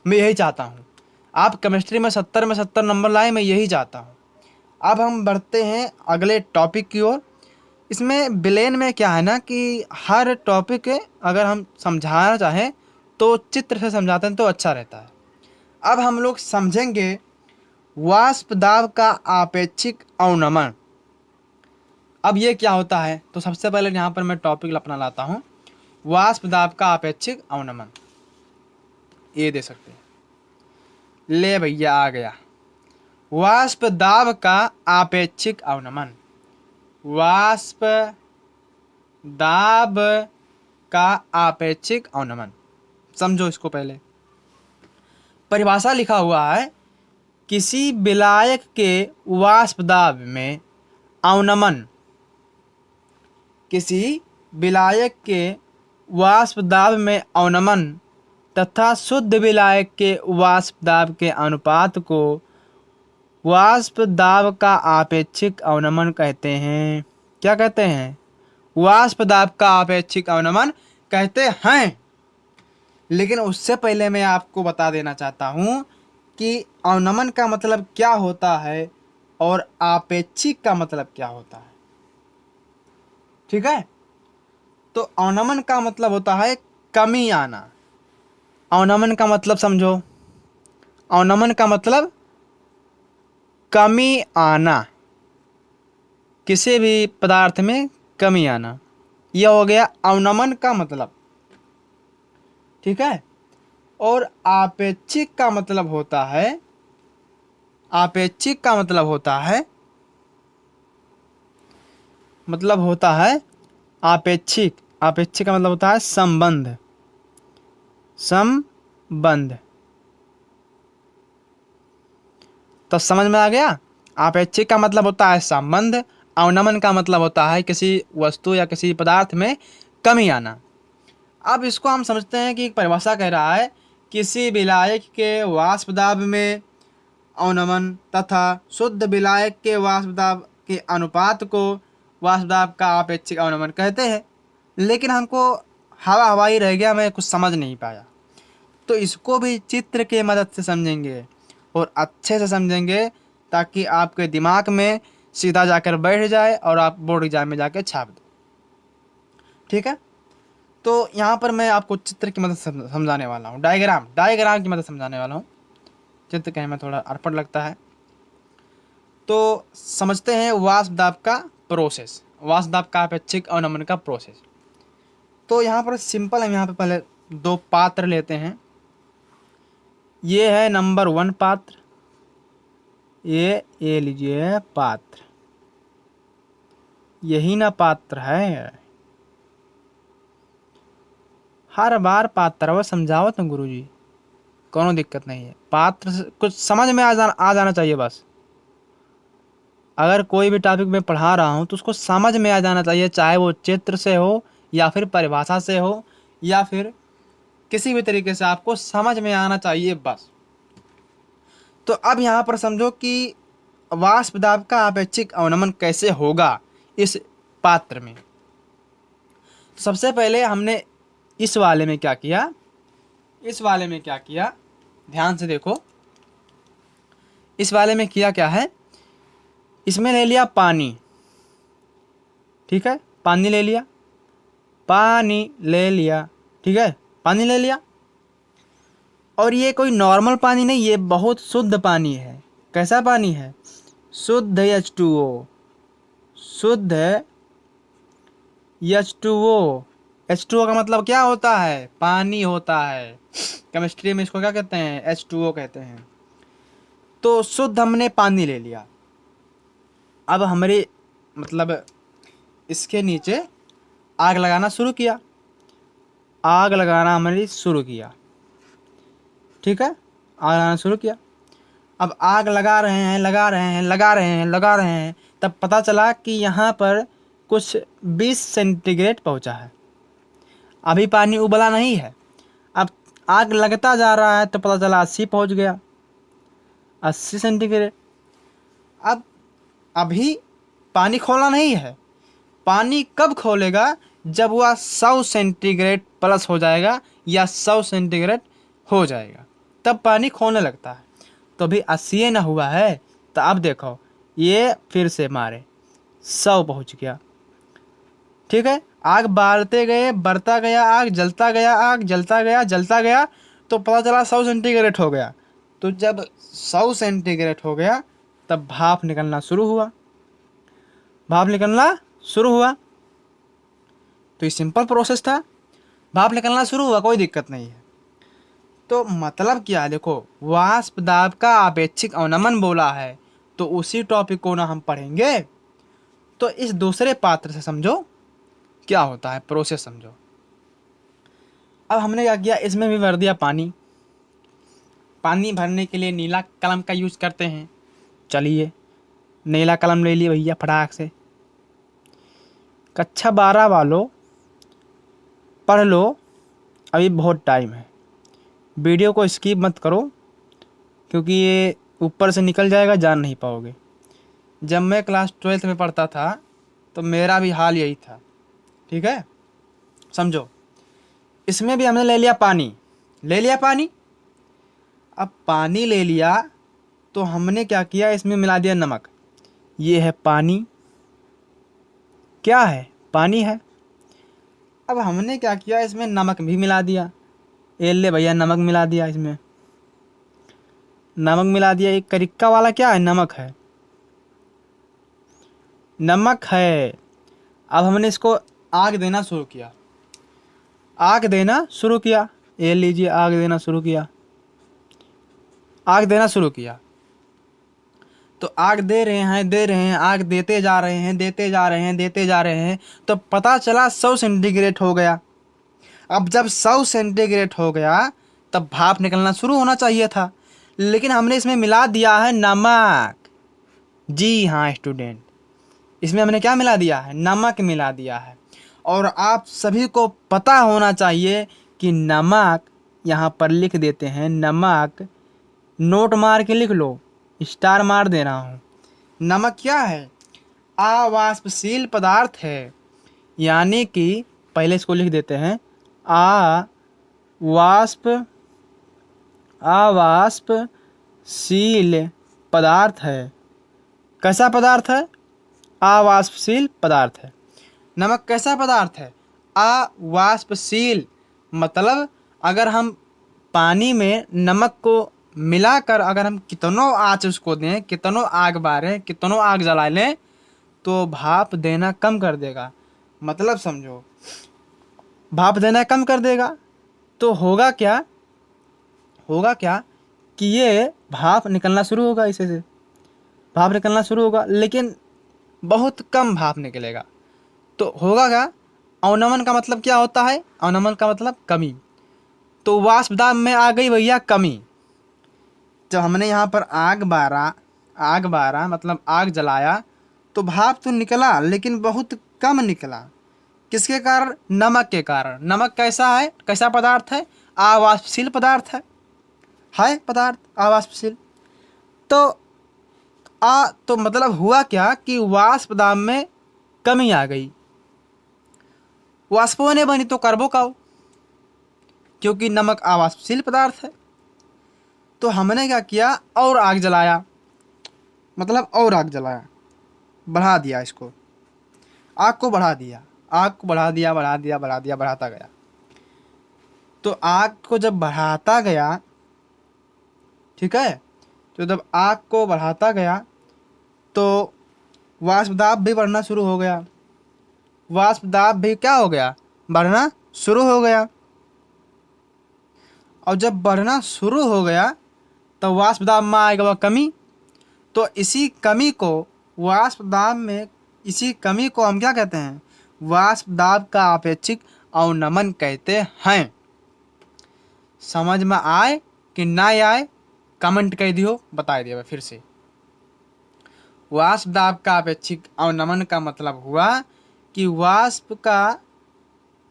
मैं यही चाहता हूँ, आप केमिस्ट्री में 70 नंबर लाए, मैं यही चाहता हूँ। अब हम बढ़ते हैं अगले टॉपिक की ओर। इसमें बिलेन में क्या है ना कि हर टॉपिक अगर हम समझाना चाहें तो चित्र से समझाते हैं तो अच्छा रहता है। अब हम लोग समझेंगे वाष्प दाब का आपेक्षिक अवनमन। अब ये क्या होता है? तो सबसे पहले यहाँ पर मैं टॉपिक अपना लाता हूँ, वाष्प दाब का आपेक्षिक अवनमन। ये दे सकते हैं, ले भैया आ गया। वाष्प दाब का आपेक्षिक अवनमन। वाष्प दाब का आपेक्षिक अवनमन, समझो इसको। पहले परिभाषा लिखा हुआ है, किसी विलायक के वाष्प दाब में अवनमन, किसी विलायक के वाष्प दाब में अवनमन तथा शुद्ध विलायक के वाष्प दाब के अनुपात को वाष्प दाब का आपेक्षिक अवनमन कहते हैं। क्या कहते हैं? वाष्प दाब का आपेक्षिक अवनमन कहते हैं। लेकिन उससे पहले मैं आपको बता देना चाहता हूँ कि अवनमन का मतलब क्या होता है और आपेक्षिक का मतलब क्या होता है, ठीक है? तो अवनमन का मतलब होता है कमी आना। अवनमन का मतलब समझो, अवनमन का मतलब कमी आना, किसी भी पदार्थ में कमी आना, यह हो गया अवनमन का मतलब, ठीक है? और आपेक्षिक का मतलब होता है, आपेक्षिक का मतलब होता है, आपेक्षिक, आपेक्षिक का मतलब होता है संबंध, संबंध। तो समझ में आ गया? आपेक्षिक का मतलब होता है संबंध, अवनमन का मतलब होता है किसी वस्तु या किसी पदार्थ में कमी आना। अब इसको हम समझते हैं कि एक परिभाषा कह रहा है, किसी विलायक के वाष्प दाब में अवनमन तथा शुद्ध विलायक के वाष्प दाब के अनुपात को वाष्प दाब का आपेक्षिक अवनमन कहते हैं। लेकिन हमको हवाई रह गया, मैं कुछ समझ नहीं पाया। तो इसको भी चित्र के मदद से समझेंगे और अच्छे से समझेंगे ताकि आपके दिमाग में सीधा जाकर बैठ जाए और आप बोर्ड एग्जाम में जाकर छाप दो, ठीक है? तो यहाँ पर मैं आपको चित्र की मदद से समझाने वाला हूँ, डायग्राम की मदद समझाने वाला हूँ। चित्र कहने में थोड़ा अड़पड़ लगता है। तो समझते हैं वाष्प दाब का प्रोसेस, वाष्प दाब का आपेक्षिक अवनमन का प्रोसेस। तो यहाँ पर सिंपल, हम यहाँ पे पहले दो पात्र लेते हैं। ये है नंबर 1 पात्र, ये लीजिए पात्र, यही ना पात्र है। हर बार पात्र समझाओ तो गुरुजी, कोनो दिक्कत नहीं है। पात्र से कुछ समझ में आ जाना चाहिए बस। अगर कोई भी टॉपिक मैं पढ़ा रहा हूँ तो उसको समझ में आ जाना चाहिए, चाहे वो चित्र से हो या फिर परिभाषा से हो या फिर किसी भी तरीके से आपको समझ में आना चाहिए बस। तो अब यहाँ पर समझो कि वाष्प दाब का आपेक्षिक अवनमन कैसे होगा इस पात्र में। तो सबसे पहले हमने इस वाले में क्या किया, ध्यान से देखो। इस वाले में किया क्या है, इसमें ले लिया पानी, ठीक है? पानी ले लिया, ठीक है, पानी ले लिया। और ये कोई नॉर्मल पानी नहीं, ये बहुत शुद्ध पानी है। कैसा पानी है? शुद्ध H2O, शुद्ध H2O। H2O का मतलब क्या होता है? पानी होता है। केमिस्ट्री में इसको क्या कहते हैं? H2O कहते हैं। तो शुद्ध हमने पानी ले लिया। अब हमारे मतलब इसके नीचे आग लगाना शुरू किया, आग लगाना हमारी शुरू किया, ठीक है, आग लगाना शुरू किया। अब आग लगा रहे हैं, लगा रहे हैं, लगा रहे हैं, लगा रहे हैं, तब पता चला कि यहाँ पर कुछ 20 सेंटीग्रेड पहुँचा है। अभी पानी उबला नहीं है। अब आग लगता जा रहा है तो पता चला 80 पहुँच गया, 80 सेंटीग्रेड। अब अभी पानी खोलना नहीं है। पानी कब खोलेगा? जब वह 100 सेंटीग्रेड प्लस हो जाएगा या 100 सेंटीग्रेड हो जाएगा, तब पानी खोलने लगता है। तो अभी 80 ना हुआ है, तो अब देखो ये फिर से मारे 100 पहुँच गया, ठीक है। आग बारते गए, बढ़ता गया, आग जलता गया, आग जलता गया, जलता गया, तो पता चला 100 सेंटीग्रेड हो गया। तो जब 100 सेंटीग्रेड हो गया तब भाप निकलना शुरू हुआ, भाप निकलना शुरू हुआ। तो ये सिंपल प्रोसेस था, भाप निकलना शुरू हुआ, कोई दिक्कत नहीं है। तो मतलब क्या है? देखो, वाष्प दाब का आपेक्षिक अवनमन बोला है, तो उसी टॉपिक को ना हम पढ़ेंगे। तो इस दूसरे पात्र से समझो क्या होता है, प्रोसेस समझो। अब हमने क्या किया, इसमें भी भर दिया पानी। पानी भरने के लिए नीला कलम का यूज करते हैं। चलिए नीला कलम ले लिए भैया फटाक से। कक्षा 12 वालों पढ़ लो, अभी बहुत टाइम है। वीडियो को स्किप मत करो, क्योंकि ये ऊपर से निकल जाएगा, जान नहीं पाओगे। जब मैं क्लास 12th में पढ़ता था तो मेरा भी हाल यही था, ठीक है। समझो, इसमें भी हमने ले लिया पानी, ले लिया पानी। अब पानी ले लिया तो हमने क्या किया, इसमें मिला दिया नमक। ये है पानी, क्या है? पानी है। अब हमने क्या किया, इसमें नमक भी मिला दिया। ये ले भैया नमक मिला दिया, इसमें नमक मिला दिया। एक करिक्का वाला क्या है? नमक है, नमक है। अब हमने इसको आग देना शुरू किया, आग देना शुरू किया। ये लीजिए आग देना शुरू किया, आग देना शुरू किया। तो आग दे रहे हैं, दे रहे हैं, आग देते जा रहे हैं, देते जा रहे हैं, देते जा रहे हैं, तो पता चला 100 सेंटीग्रेड हो गया। अब जब 100 सेंटीग्रेड हो गया तब भाप निकलना शुरू होना चाहिए था, लेकिन हमने इसमें मिला दिया है नमक। जी हाँ स्टूडेंट, इसमें हमने क्या मिला दिया है? नमक मिला दिया है। और आप सभी को पता होना चाहिए कि नमक, यहाँ पर लिख देते हैं नमक, नोट मार के लिख लो, स्टार मार दे रहा हूँ। नमक क्या है? अवाष्पशील पदार्थ है। यानी कि पहले इसको लिख देते हैं, अवाष्पशील पदार्थ है। कैसा पदार्थ है? अवाष्पशील पदार्थ है। नमक कैसा पदार्थ है? अवाष्पशील। मतलब अगर हम पानी में नमक को मिलाकर अगर हम कितनों आँच उसको दें, कितनों आग बारें, कितनों आग जला लें, तो भाप देना कम कर देगा। मतलब समझो, भाप देना कम कर देगा। तो होगा क्या, होगा क्या कि ये भाप निकलना शुरू होगा, इसे से भाप निकलना शुरू होगा, लेकिन बहुत कम भाप निकलेगा। तो होगा क्या? अवनमन का मतलब क्या होता है? अवनमन का मतलब कमी। तो वाष्प दाब में आ गई भैया कमी। जब हमने यहाँ पर आग बारा मतलब आग जलाया, तो भाप तो निकला लेकिन बहुत कम निकला। किसके कारण? नमक के कारण। नमक कैसा है, कैसा पदार्थ है? अवाष्पशील पदार्थ है पदार्थ अवाष्पशील। तो तो मतलब हुआ क्या कि वाष्प दाब में कमी आ गई। वाष्पों ने बनी तो कार्बो का, क्योंकि नमक अवाष्पशील पदार्थ है। तो हमने क्या किया, और आग जलाया, मतलब और आग जलाया, बढ़ा दिया इसको, आग को बढ़ा दिया, आग को बढ़ा दिया, बढ़ा दिया, बढ़ा दिया, बढ़ाता गया। तो आग को जब बढ़ाता गया, ठीक है, तो जब आग को बढ़ाता गया तो वाष्प दाब भी बढ़ना शुरू हो गया। वाष्प दाब भी क्या हो गया, बढ़ना शुरू हो गया। और जब बढ़ना शुरू हो गया तो वाष्प दाब में आएगा वह कमी। तो इसी कमी को वाष्प दाब में, इसी कमी को हम क्या कहते हैं, वाष्प दाब का आपेक्षिक अवनमन कहते हैं। समझ में आए कि ना आए कमेंट कर दियो, बता दिया फिर से। वाष्प दाब का अपेक्षिक अवनमन का मतलब हुआ कि वाष्प का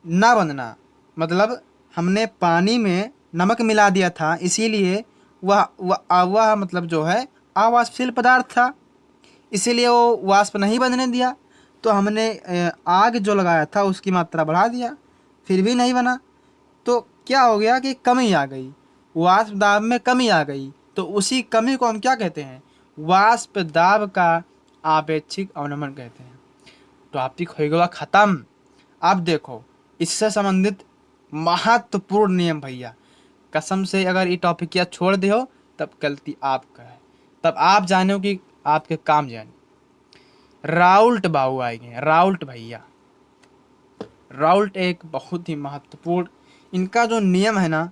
ना बनना, मतलब हमने पानी में नमक मिला दिया था, इसीलिए वह मतलब जो है अवाष्पशील पदार्थ था, इसीलिए वो वाष्प नहीं बनने दिया। तो हमने आग जो लगाया था उसकी मात्रा बढ़ा दिया, फिर भी नहीं बना। तो क्या हो गया कि कमी आ गई, वाष्प दाब में कमी आ गई। तो उसी कमी को हम क्या कहते हैं, वाष्प दाब का आपेक्षिक अवनमन कहते हैं। टॉपिक हो गया खत्म। अब देखो इससे संबंधित महत्वपूर्ण नियम भैया, कसम से अगर ये टॉपिक या छोड़ दे हो तब गलती आपका है, तब आप जाने हो कि आपके काम जाने। राउल्ट बाबू आएंगे, राउल्ट भैया। राउल्ट एक बहुत ही महत्वपूर्ण, इनका जो नियम है ना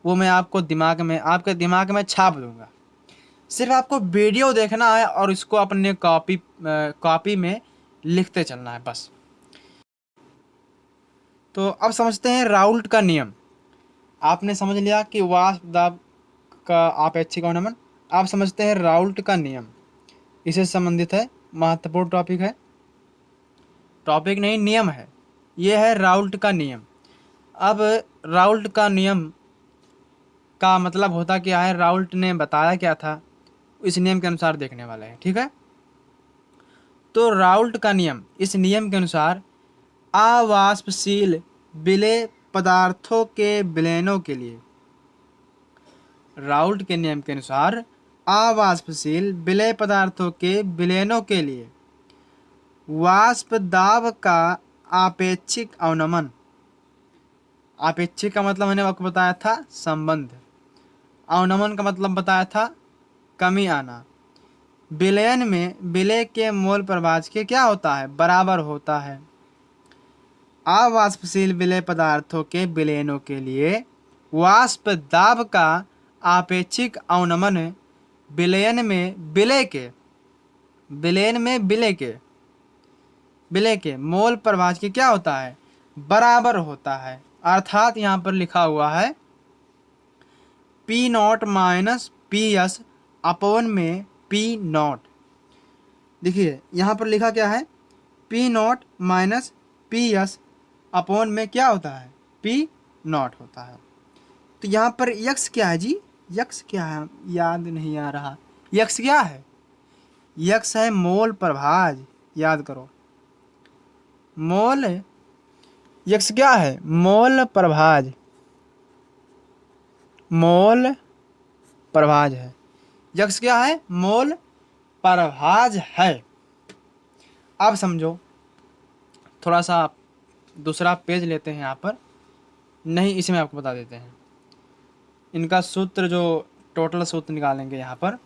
वो मैं आपको दिमाग में, आपके दिमाग में छाप दूंगा। सिर्फ आपको वीडियो देखना है और इसको अपने कॉपी में लिखते चलना है बस। तो अब समझते हैं राउल्ट का नियम। आपने समझ लिया कि वाष्प दाब का आपेक्षिक अवनमन। आप समझते हैं राउल्ट का नियम, इससे संबंधित है, महत्वपूर्ण टॉपिक है, टॉपिक नहीं नियम है, ये है राउल्ट का नियम। अब राउल्ट का नियम का मतलब होता क्या है, राउल्ट ने बताया क्या था, इस नियम के अनुसार देखने वाले हैं, ठीक है। तो राउल्ट का नियम, इस नियम के अनुसार अवाष्पशील विलेय पदार्थों के विलयनों के लिए, राउल्ट के नियम के अनुसार अवाष्पशील विलेय पदार्थों के विलयनों के लिए वाष्प दाब का आपेक्षिक अवनमन, आपेक्षिक का मतलब मैंने आपको बताया था संबंध, अवनमन का मतलब बताया था कमी आना। विलयन में विलेय के मोल प्रभाज के क्या होता है, बराबर होता है। अवाष्पशील विलेय पदार्थों के विलयनों के लिए वाष्प दाब का आपेक्षिक अवनमन विलयन में विलेय के, विलयन में विलेय के मोल प्रभाज के क्या होता है, बराबर होता है। अर्थात यहाँ पर लिखा हुआ है P naught minus P S upon में पी नॉट। देखिए यहाँ पर लिखा क्या है, P naught minus P S upon में क्या होता है, पी नॉट होता है। तो यहाँ पर यक्स क्या है जी, यक्स क्या है, याद नहीं आ रहा, यक्स क्या है, यक्स है मोल प्रभाज, याद करो मोल, यक्स क्या है, मोल प्रभाज, मोल प्रभाज है, यक्स क्या है, मोल प्रभाज है। अब समझो, थोड़ा सा दूसरा पेज लेते हैं यहाँ पर, नहीं इसमें आपको बता देते हैं इनका सूत्र, जो टोटल सूत्र निकालेंगे यहाँ पर।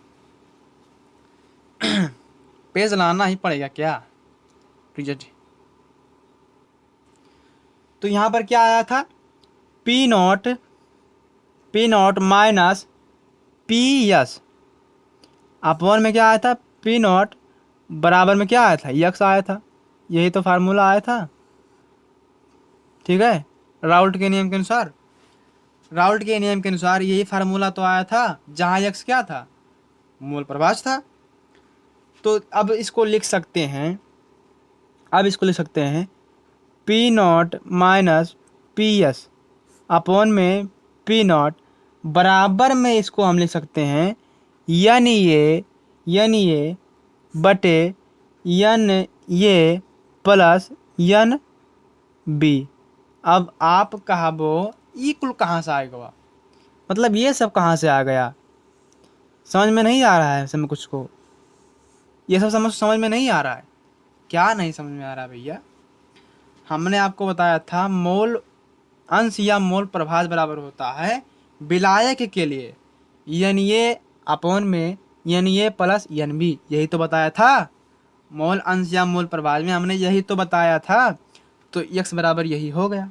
पेज लाना ही पड़ेगा क्या, तो यहाँ पर क्या आया था, P naught minus P S upon में क्या आया था, पी नॉट बराबर में क्या आया था, यक्स आया था, यही तो फार्मूला आया था, ठीक है। राउल्ट के नियम के अनुसार, राउल्ट के नियम के अनुसार यही फार्मूला तो आया था, जहाँ यक्स क्या था, मोल प्रभाज था। तो अब इसको लिख सकते हैं, अब इसको लिख सकते हैं P naught minus P S upon में पी नॉट बराबर में, इसको हम लिख सकते हैं यन ये बटे यन ये प्लस यन बी। अब आप कहाबो ई कुल कहाँ से आएगा, मतलब ये सब कहाँ से आ गया, समझ में नहीं आ रहा है समय कुछ को, ये सब समझ में नहीं आ रहा है, क्या नहीं समझ में आ रहा है भैया। हमने आपको बताया था मोल अंश या मोल प्रभाज बराबर होता है विलायक के लिए NA अपॉन में NA प्लस NB। यही तो बताया था मोल अंश या मोल प्रभाज में, हमने यही तो बताया था। तो x बराबर यही हो गया।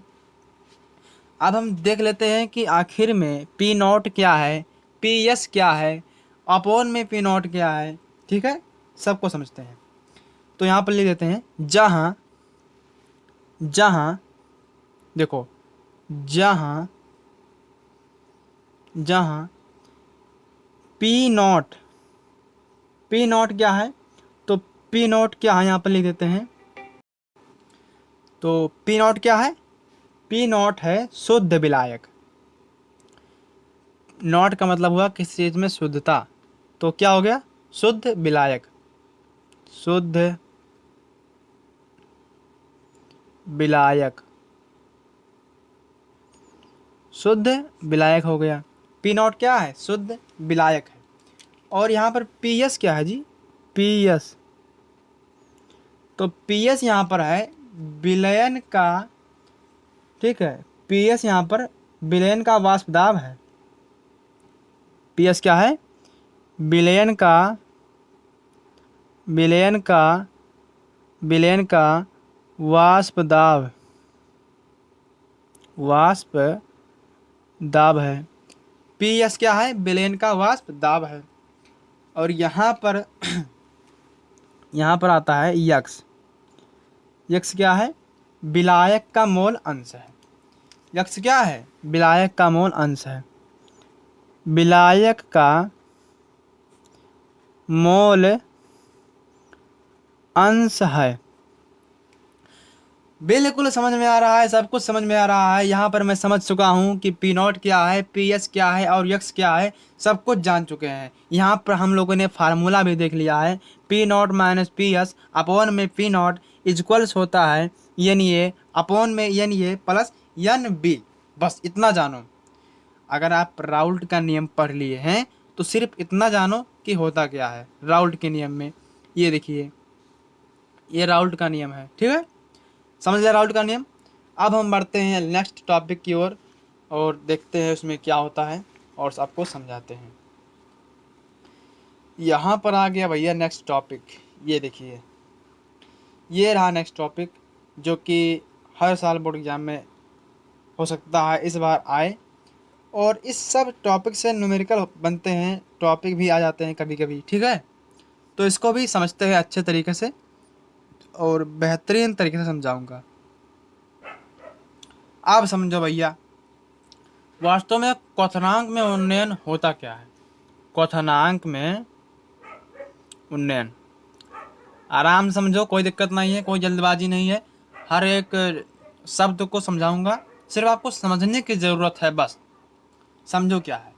अब हम देख लेते हैं कि आखिर में P नॉट क्या है, PS क्या है, अपॉन में P नॉट क्या है। ठीक है, सबको समझते हैं। तो यहाँ पर लिख देते हैं जहाँ जहाँ देखो जहाँ जहाँ P नॉट क्या है, तो P नॉट क्या है यहाँ पर लिख देते हैं। तो P नॉट क्या है, P नॉट है शुद्ध विलायक। नॉट का मतलब हुआ किसी चीज में शुद्धता, तो क्या हो गया शुद्ध विलायक। शुद्ध विलायक, शुद्ध विलायक हो गया। P नॉट क्या है, शुद्ध विलायक है। और यहाँ पर PS क्या है जी, PS, तो PS यहाँ पर है विलयन का, ठीक है, PS यहाँ पर विलयन का वाष्प दाब है। PS क्या है, विलयन का वाष्प दाब है। PS क्या है, विलयन का वाष्प दाब है। और यहाँ पर आता है यक्स। यक्स क्या है, विलायक का मोल अंश है। यक्स क्या है, विलायक का मोल अंश है। विलायक का मोल अंश है। बिल्कुल समझ में आ रहा है, सब कुछ समझ में आ रहा है। यहाँ पर मैं समझ चुका हूँ कि P नॉट क्या है, PS क्या है और यक्स क्या है, सब कुछ जान चुके हैं। यहाँ पर हम लोगों ने फार्मूला भी देख लिया है। P not minus PS upon में P नॉट इक्वल्स होता है NA अपॉन में NA प्लस NB। बस इतना जानो। अगर आप राउल्ट का नियम पढ़ लिए हैं तो सिर्फ इतना जानो कि होता क्या है राउल्ट के नियम में। ये देखिए, ये राउल्ट का नियम है। ठीक है, समझ लिया राउल्ट का नियम। अब हम बढ़ते हैं नेक्स्ट टॉपिक की ओर और देखते हैं उसमें क्या होता है और आपको समझाते हैं। यहाँ पर आ गया भैया नेक्स्ट टॉपिक। ये देखिए, ये रहा नेक्स्ट टॉपिक जो कि हर साल बोर्ड एग्जाम में हो सकता है इस बार आए। और इस सब टॉपिक से न्यूमेरिकल बनते हैं, टॉपिक भी आ जाते हैं कभी कभी। ठीक है, तो इसको भी समझते हैं अच्छे तरीके से और बेहतरीन तरीके से समझाऊंगा। आप समझो भैया, वास्तव में क्वथनांक में उन्नयन होता क्या है। क्वथनांक में उन्नयन आराम से समझो, कोई दिक्कत नहीं है, कोई जल्दबाजी नहीं है। हर एक शब्द को समझाऊंगा, सिर्फ आपको समझने की ज़रूरत है। बस समझो क्या है।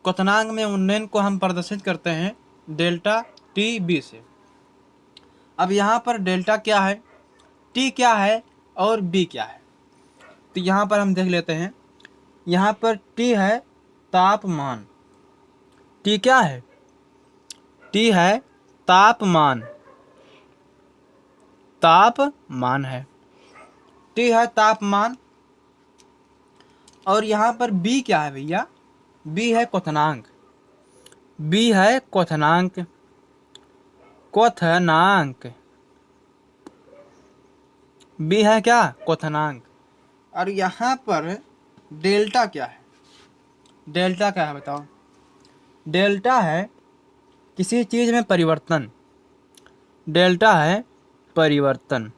क्वथनांक में उन्नयन को हम प्रदर्शित करते हैं डेल्टा TB से। अब यहाँ पर डेल्टा क्या है, T क्या है और B क्या है, तो यहाँ पर हम देख लेते हैं। यहाँ पर T है तापमान। T क्या है, T है तापमान, तापमान है, T है तापमान। और यहाँ पर B क्या है भैया, B है क्वथनांक। B है क्वथनांक, B है क्या, क्वथनांक। और यहाँ पर डेल्टा क्या है, डेल्टा क्या है बताओ। डेल्टा है किसी चीज़ में परिवर्तन, डेल्टा है परिवर्तन,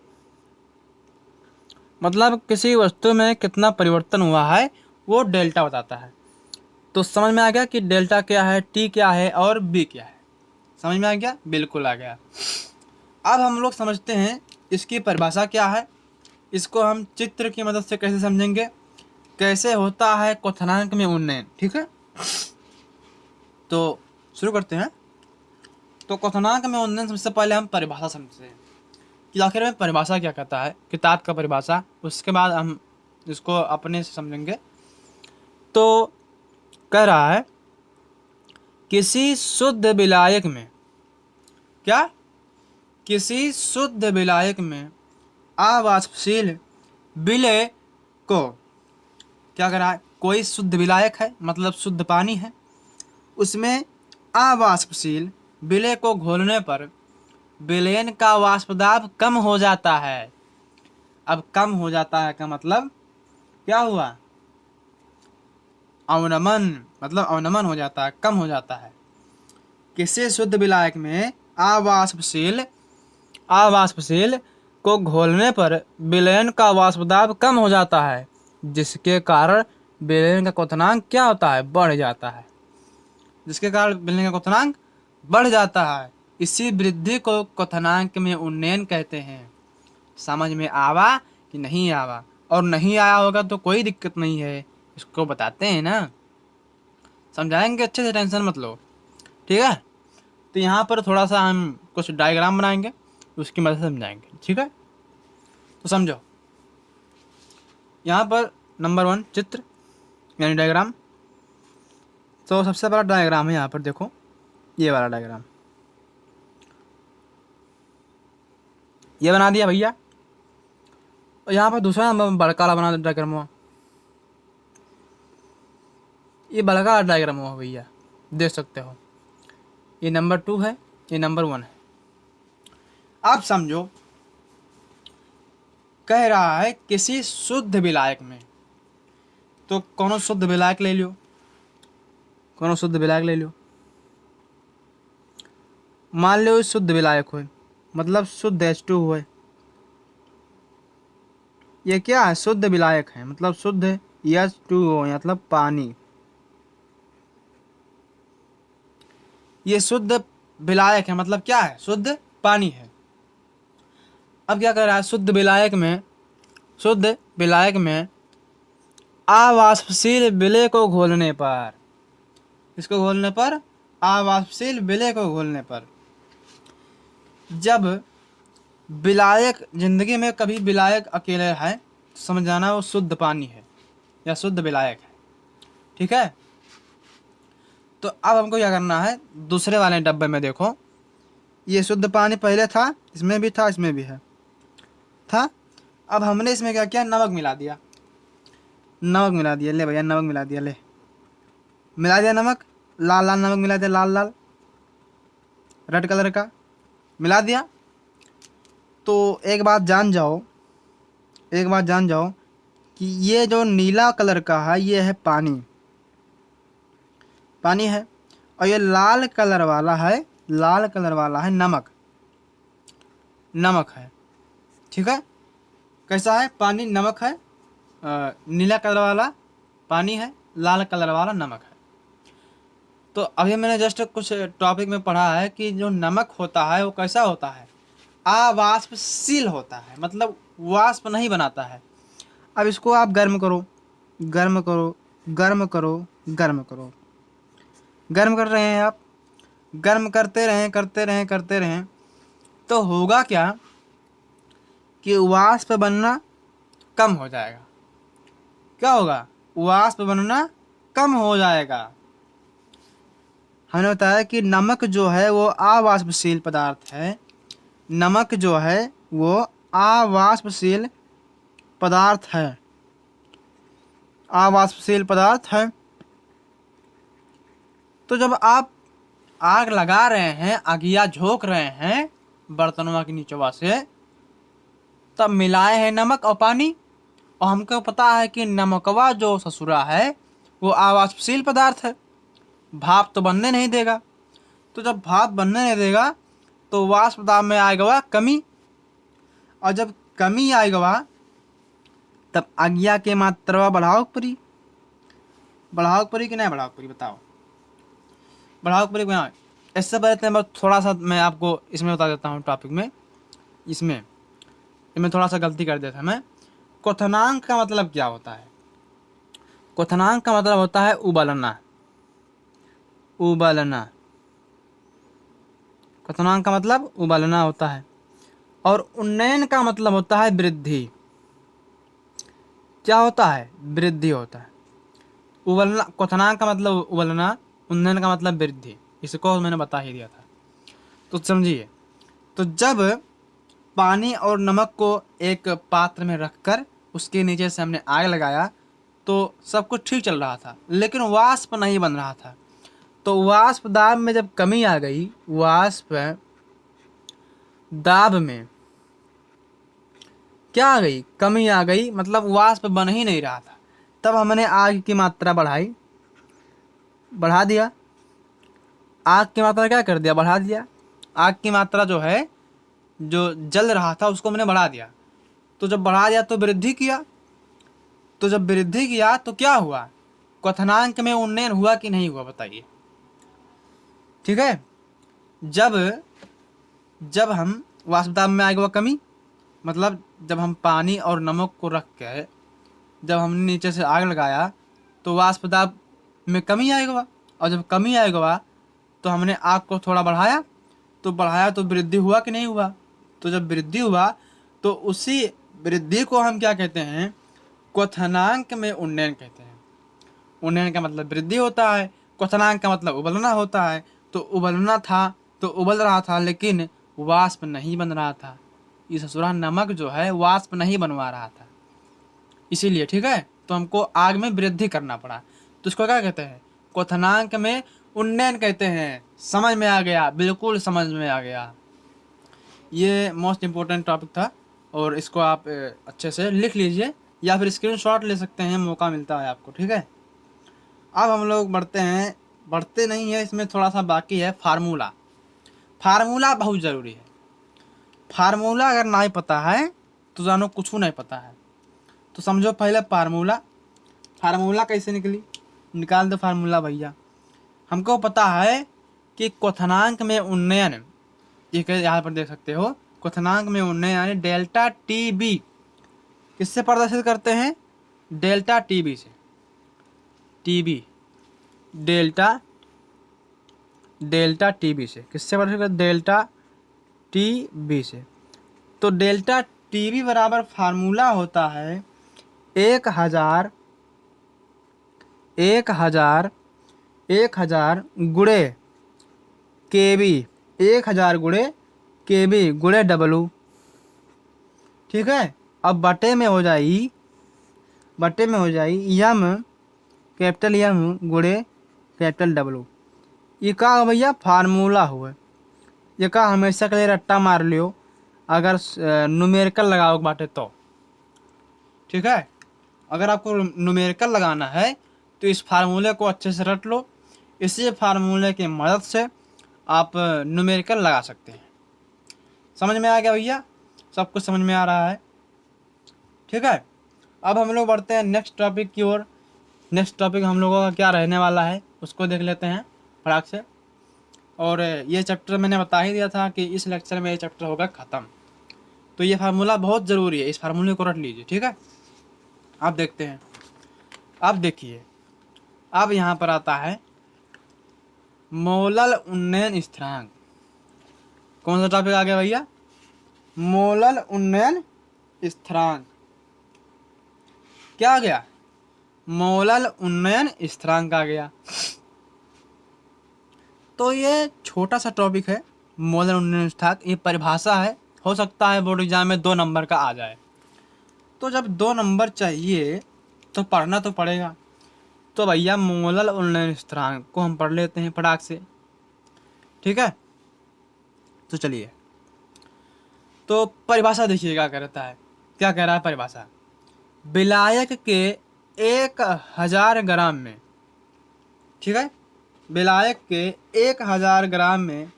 मतलब किसी वस्तु में कितना परिवर्तन हुआ है वो डेल्टा बताता है। तो समझ में आ गया कि डेल्टा क्या है, T क्या है और B क्या है। समझ में आ गया, बिल्कुल आ गया। अब हम लोग समझते हैं इसकी परिभाषा क्या है। इसको हम चित्र की मदद से कैसे समझेंगे, कैसे होता है क्वथनांक में उन्नयन। ठीक है, तो शुरू करते हैं। तो क्वथनांक में उन्नयन सबसे पहले हम परिभाषा समझते हैं कि आखिर में परिभाषा क्या कहता है, किताब का परिभाषा। उसके बाद हम इसको अपने से समझेंगे। तो कह रहा है किसी शुद्ध विलायक में, क्या, किसी शुद्ध विलायक में अवाष्पशील विलय को क्या कर रहा है, कोई शुद्ध विलायक है मतलब शुद्ध पानी है, उसमें अवाष्पशील विलय को घोलने पर विलयन का वाष्पदाब कम हो जाता है। अब कम हो जाता है का मतलब क्या हुआ, अवनमन, मतलब अवनमन हो जाता है, कम हो जाता है। किसी शुद्ध विलायक में अवाष्पशील अवाष्पशील को घोलने पर विलयन का वाष्पदाब कम हो जाता है, जिसके कारण विलयन का क्वथनांक क्या होता है, बढ़ जाता है। जिसके कारण विलयन का क्वथनांक बढ़ जाता है। इसी वृद्धि को क्वथनांक में उन्नयन कहते हैं। समझ में आवा कि नहीं आवा? और नहीं आया होगा तो कोई दिक्कत नहीं है, इसको बताते हैं ना, समझाएंगे अच्छे से, टेंशन मत लो, ठीक है। तो यहाँ पर थोड़ा सा हम कुछ डायग्राम बनाएंगे, उसकी मदद से समझाएंगे, ठीक है। तो समझो, यहाँ पर नंबर 1 चित्र यानी डायग्राम। तो सबसे पहला डायग्राम है, यहाँ पर देखो ये वाला डायग्राम, ये बना दिया भैया। और यहाँ पर दूसरा नंबर बड़का वाला बना दिया डायग्राम, ये बड़का वाला डायग्राम हुआ भैया, देख सकते हो। ये नंबर 2 है, ये नंबर 1 है। आप समझो, कह रहा है किसी शुद्ध विलायक में, तो कौन शुद्ध विलायक ले लो, कौन शुद्ध विलायक ले लो। मान लो शुद्ध विलायक हो, मतलब शुद्ध H2 हो, ये क्या है, शुद्ध विलायक है मतलब शुद्ध H2O मतलब पानी। ये शुद्ध विलायक है मतलब क्या है, शुद्ध पानी है। अब क्या कर रहा है, शुद्ध विलायक में अवाष्पशील विलय को घोलने पर, इसको घोलने पर, अवाष्पशील विलय को घोलने पर, जब विलायक, जिंदगी में कभी विलायक अकेले है तो समझ जाना वो शुद्ध पानी है या शुद्ध विलायक है, ठीक है। तो अब हमको क्या करना है, दूसरे वाले डब्बे में देखो, ये शुद्ध पानी पहले था, इसमें भी था, इसमें भी है था। अब हमने इसमें क्या किया, नमक मिला दिया, नमक मिला दिया, ले भैया नमक मिला दिया, ले मिला दिया नमक, लाल लाल नमक मिला दिया, लाल लाल रेड कलर का मिला दिया। तो एक बात जान जाओ, एक बात जान जाओ कि ये जो नीला कलर का है ये है पानी, पानी है, और ये लाल कलर वाला है, लाल कलर वाला है नमक, नमक है, ठीक है। कैसा है, पानी नमक है, नीला कलर वाला पानी है, लाल कलर वाला नमक है। तो अभी मैंने जस्ट कुछ टॉपिक में पढ़ा है कि जो नमक होता है वो कैसा होता है, अवाष्पशील होता है, मतलब वाष्प नहीं बनाता है। अब इसको आप गर्म करो, गर्म करो, गर्म करो, गर्म करो, गर्म कर रहे हैं आप, गर्म करते रहें, करते रहें, करते रहें, तो होगा क्या कि वाष्प बनना कम हो जाएगा। क्या होगा, वाष्प बनना कम हो जाएगा। हमने बताया कि नमक जो है वो अवाष्पशील पदार्थ है, नमक जो है वो अवाष्पशील पदार्थ है, अवाष्पशील पदार्थ है। तो जब आप आग लगा रहे हैं, आगिया झोंक रहे हैं बर्तनों के नीचवा से, तब मिलाए हैं नमक और पानी, और हमको पता है कि नमकवा जो ससुरा है वो अवाष्पशील पदार्थ है, भाप तो बनने नहीं देगा। तो जब भाप बनने नहीं देगा तो वाष्प दाब में आएगा कमी, और जब कमी आएगा तब आगिया के मात्रा बढ़ाओ परी, बढ़ाओ परी कि नहीं बढ़ाओ परी, बताओ बढ़ाओ परी क्या। इससे पहले मैं थोड़ा सा मैं आपको इसमें बता देता हूँ टॉपिक में, इसमें थोड़ा सा गलती कर देता मैं। क्वथनांक का मतलब क्या होता है, क्वथनांक का मतलब होता है उबलना, उबलना, क्वथनांक का मतलब उबलना होता है। और उन्नयन का मतलब होता है वृद्धि, क्या होता है, वृद्धि होता है। उबलना, क्वथनांक का मतलब उबलना, उन्नयन का मतलब वृद्धि, इसको मैंने बता ही दिया था, तो समझिए। तो जब पानी और नमक को एक पात्र में रखकर उसके नीचे से हमने आग लगाया, तो सब कुछ ठीक चल रहा था, लेकिन वाष्प नहीं बन रहा था। तो वाष्प दाब में जब कमी आ गई, वाष्प दाब में क्या आ गई, कमी आ गई, मतलब वाष्प बन ही नहीं रहा था। तब हमने आग की मात्रा बढ़ा दिया। आग की मात्रा क्या कर दिया, बढ़ा दिया। आग की मात्रा जो है, जो जल रहा था उसको मैंने बढ़ा दिया। तो जब बढ़ा दिया तो वृद्धि किया। तो जब वृद्धि किया तो क्या हुआ, क्वथनांक में उन्नयन हुआ कि नहीं हुआ, बताइए। ठीक है, जब जब हम वाष्प दाब में आएगा कमी, मतलब जब हम पानी और नमक को रख के जब हमने नीचे से आग लगाया तो वाष्प दाब में कमी आएगा, और जब कमी आएगा तो हमने आग को थोड़ा बढ़ाया, तो वृद्धि हुआ कि नहीं हुआ। तो जब वृद्धि हुआ तो उसी वृद्धि को हम क्या कहते हैं, क्वथनांक में उन्नयन कहते हैं। उन्नयन का मतलब वृद्धि होता है, क्वथनांक का मतलब उबलना होता है। तो उबलना था तो उबल रहा था, लेकिन वाष्प नहीं बन रहा था। ये ससुरा नमक जो है वाष्प नहीं बनवा रहा था, इसीलिए। ठीक है, तो हमको आग में वृद्धि करना पड़ा। तो इसको क्या कहते हैं, क्वथनांक में उन्नयन कहते हैं। समझ में आ गया, बिल्कुल समझ में आ गया। ये मोस्ट इम्पोर्टेंट टॉपिक था, और इसको आप अच्छे से लिख लीजिए, या फिर स्क्रीनशॉट ले सकते हैं, मौका मिलता है आपको। ठीक है, अब हम लोग बढ़ते नहीं है, इसमें थोड़ा सा बाकी है। फार्मूला, फार्मूला बहुत ज़रूरी है। फार्मूला अगर नहीं पता है तो जानो कुछ नहीं पता है। तो समझो पहले फार्मूला, फार्मूला कैसे निकाल दो फार्मूला भैया। हमको पता है कि क्वथनांक में उन्नयन, ये यहाँ पर देख सकते हो, क्वथनांक में उन्नयन यानी डेल्टा टी बी किससे प्रदर्शित करते हैं, डेल्टा टी बी से। T B delta T B से किससे प्रदर्शित करते, डेल्टा टी बी से। तो डेल्टा टी बी बराबर फार्मूला होता है 1000 गुणे के बी, 1000 गुणे के बी गुणे डब्लू। ठीक है, अब बटे में हो जाई यम, कैपिटल यम गुणे कैपिटल डब्लू। ये का भैया फार्मूला हुआ। ये का हमेशा के लिए रट्टा मार लियो अगर न्यूमेरिकल लगाओ बाटे तो। ठीक है, अगर आपको न्यूमेरिकल लगाना है तो इस फार्मूले को अच्छे से रट लो। इसी फार्मूले की मदद से आप न्यूमेरिकल लगा सकते हैं। समझ में आ गया भैया, सब कुछ समझ में आ रहा है। ठीक है, अब हम लोग बढ़ते हैं नेक्स्ट टॉपिक की ओर। नेक्स्ट टॉपिक हम लोगों का क्या रहने वाला है उसको देख लेते हैं फटाक से। और ये चैप्टर मैंने बता ही दिया था कि इस लेक्चर में ये चैप्टर होगा ख़त्म। तो ये फार्मूला बहुत ज़रूरी है, इस फार्मूले को रट लीजिए। ठीक है, आप देखते हैं, अब देखिए, अब यहाँ पर आता है मोलल उन्नयन स्थिरांक। कौन सा टॉपिक आ गया भैया, मोलल उन्नयन स्थिरांक। क्या आ गया, मोलल उन्नयन स्थिरांक आ गया। तो ये छोटा सा टॉपिक है, मोलल उन्नयन स्थिरांक। ये परिभाषा है, हो सकता है बोर्ड एग्जाम में 2 नंबर का आ जाए। तो जब 2 नंबर चाहिए तो पढ़ना तो पड़ेगा। तो भैया मोलल उन्नयन स्थिरांक को हम पढ़ लेते हैं फटाक से। ठीक है, तो चलिए, तो परिभाषा देखिए क्या कहता है, क्या कह रहा है परिभाषा। विलायक के 1000 ग्राम में, ठीक है, विलायक के 1000 ग्राम में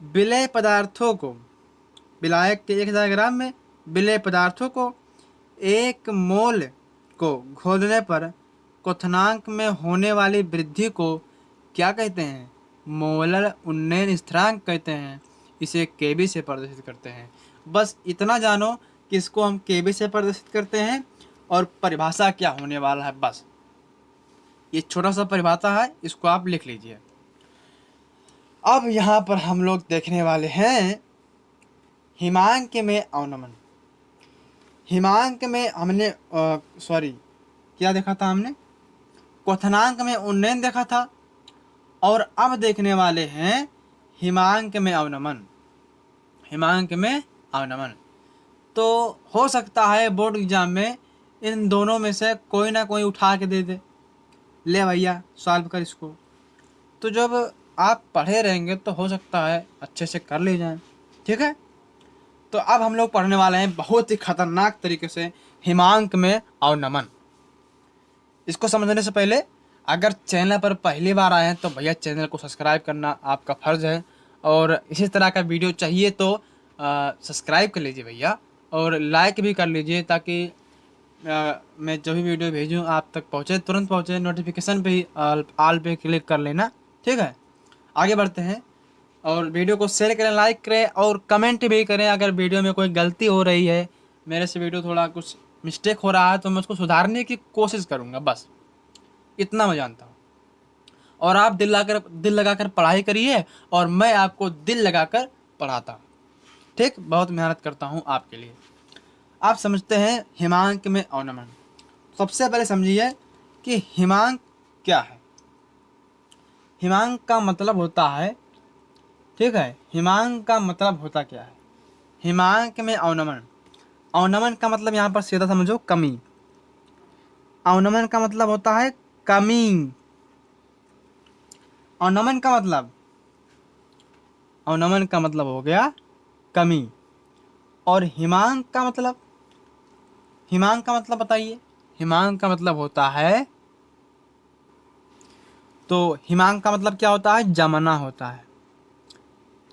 विलेय पदार्थों को, विलायक के 1000 ग्राम में विलेय पदार्थों को 1 मोल को घोलने पर क्वथनांक में होने वाली वृद्धि को क्या कहते हैं, मोलल उन्नयन स्थिरांक कहते हैं। इसे केबी से प्रदर्शित करते हैं। बस इतना जानो कि इसको हम केबी से प्रदर्शित करते हैं और परिभाषा क्या होने वाला है। बस ये छोटा सा परिभाषा है, इसको आप लिख लीजिए। अब यहाँ पर हम लोग देखने वाले हैं हिमांक में अवनमन। हिमांक में हमने क्या देखा था हमने, क्वथनांक में उन्नयन देखा था, और अब देखने वाले हैं हिमांक में अवनमन। हिमांक में अवनमन तो हो सकता है बोर्ड एग्जाम में इन दोनों में से कोई ना कोई उठा के दे दे, ले भैया सॉल्व कर इसको। तो जब आप पढ़े रहेंगे तो हो सकता है अच्छे से कर ले जाएं। ठीक है, तो अब हम लोग पढ़ने वाले हैं बहुत ही खतरनाक तरीके से हिमांक में अवनमन। इसको समझने से पहले अगर चैनल पर पहली बार आए हैं तो भैया चैनल को सब्सक्राइब करना आपका फ़र्ज़ है, और इसी तरह का वीडियो चाहिए तो सब्सक्राइब कर लीजिए भैया, और लाइक भी कर लीजिए ताकि मैं जो भी वीडियो भेजूँ आप तक पहुँचे, तुरंत पहुँचे। नोटिफिकेशन पे ही ऑल पे क्लिक कर लेना। ठीक है, आगे बढ़ते हैं और वीडियो को शेयर करें, लाइक करें और कमेंट भी करें। अगर वीडियो में कोई गलती हो रही है, मेरे से वीडियो थोड़ा कुछ मिस्टेक हो रहा है तो मैं उसको सुधारने की कोशिश करूँगा, बस इतना मैं जानता हूँ। और आप दिल लगाकर पढ़ाई करिए और मैं आपको दिल लगाकर पढ़ाता हूँ। ठीक, बहुत मेहनत करता हूँ आपके लिए। आप समझते हैं हिमांक में अवनमन। सबसे पहले समझिए कि हिमांक क्या है। हिमांक का मतलब होता है, ठीक है, हिमांक का मतलब होता क्या है। हिमांक में अवनमन, अवनमन का मतलब यहाँ पर सीधा समझो कमी। अवनमन का मतलब होता है कमी। अवनमन का मतलब, अवनमन का मतलब हो गया कमी। और हिमांक का मतलब, हिमांक का मतलब बताइए। हिमांक का मतलब होता है, तो हिमांक का मतलब क्या होता है, जमना होता है।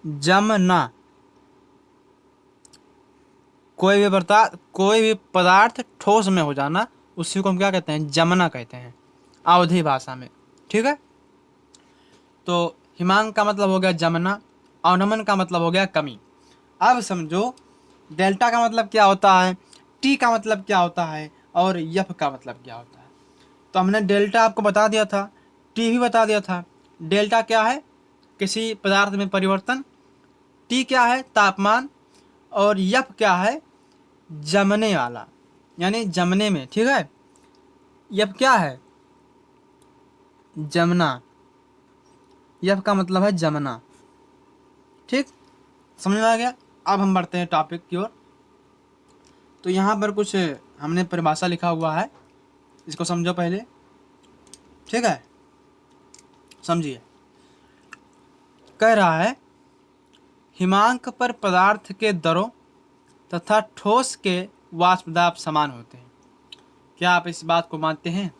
जमना, कोई भी पदार्थ ठोस में हो जाना, उसी को हम क्या कहते हैं, जमना कहते हैं अवधी भाषा में। ठीक है, तो हिमांक का मतलब हो गया जमना, अवनमन का मतलब हो गया कमी। अब समझो डेल्टा का मतलब क्या होता है, टी का मतलब क्या होता है और यफ का मतलब क्या होता है। तो हमने डेल्टा आपको बता दिया था, टी भी बता दिया था। डेल्टा क्या है, किसी पदार्थ में परिवर्तन। टी क्या है, तापमान। और यफ क्या है, जमने वाला, यानी जमने में। ठीक है, यफ क्या है, जमना। यफ का मतलब है जमना। ठीक, समझ में आ गया। अब हम बढ़ते हैं टॉपिक की ओर। तो यहाँ पर कुछ हमने परिभाषा लिखा हुआ है, इसको समझो पहले। ठीक है, समझिए। कह रहा है हिमांक पर पदार्थ के दरों तथा ठोस के वाष्पदाब समान होते हैं। क्या आप इस बात को मानते हैं?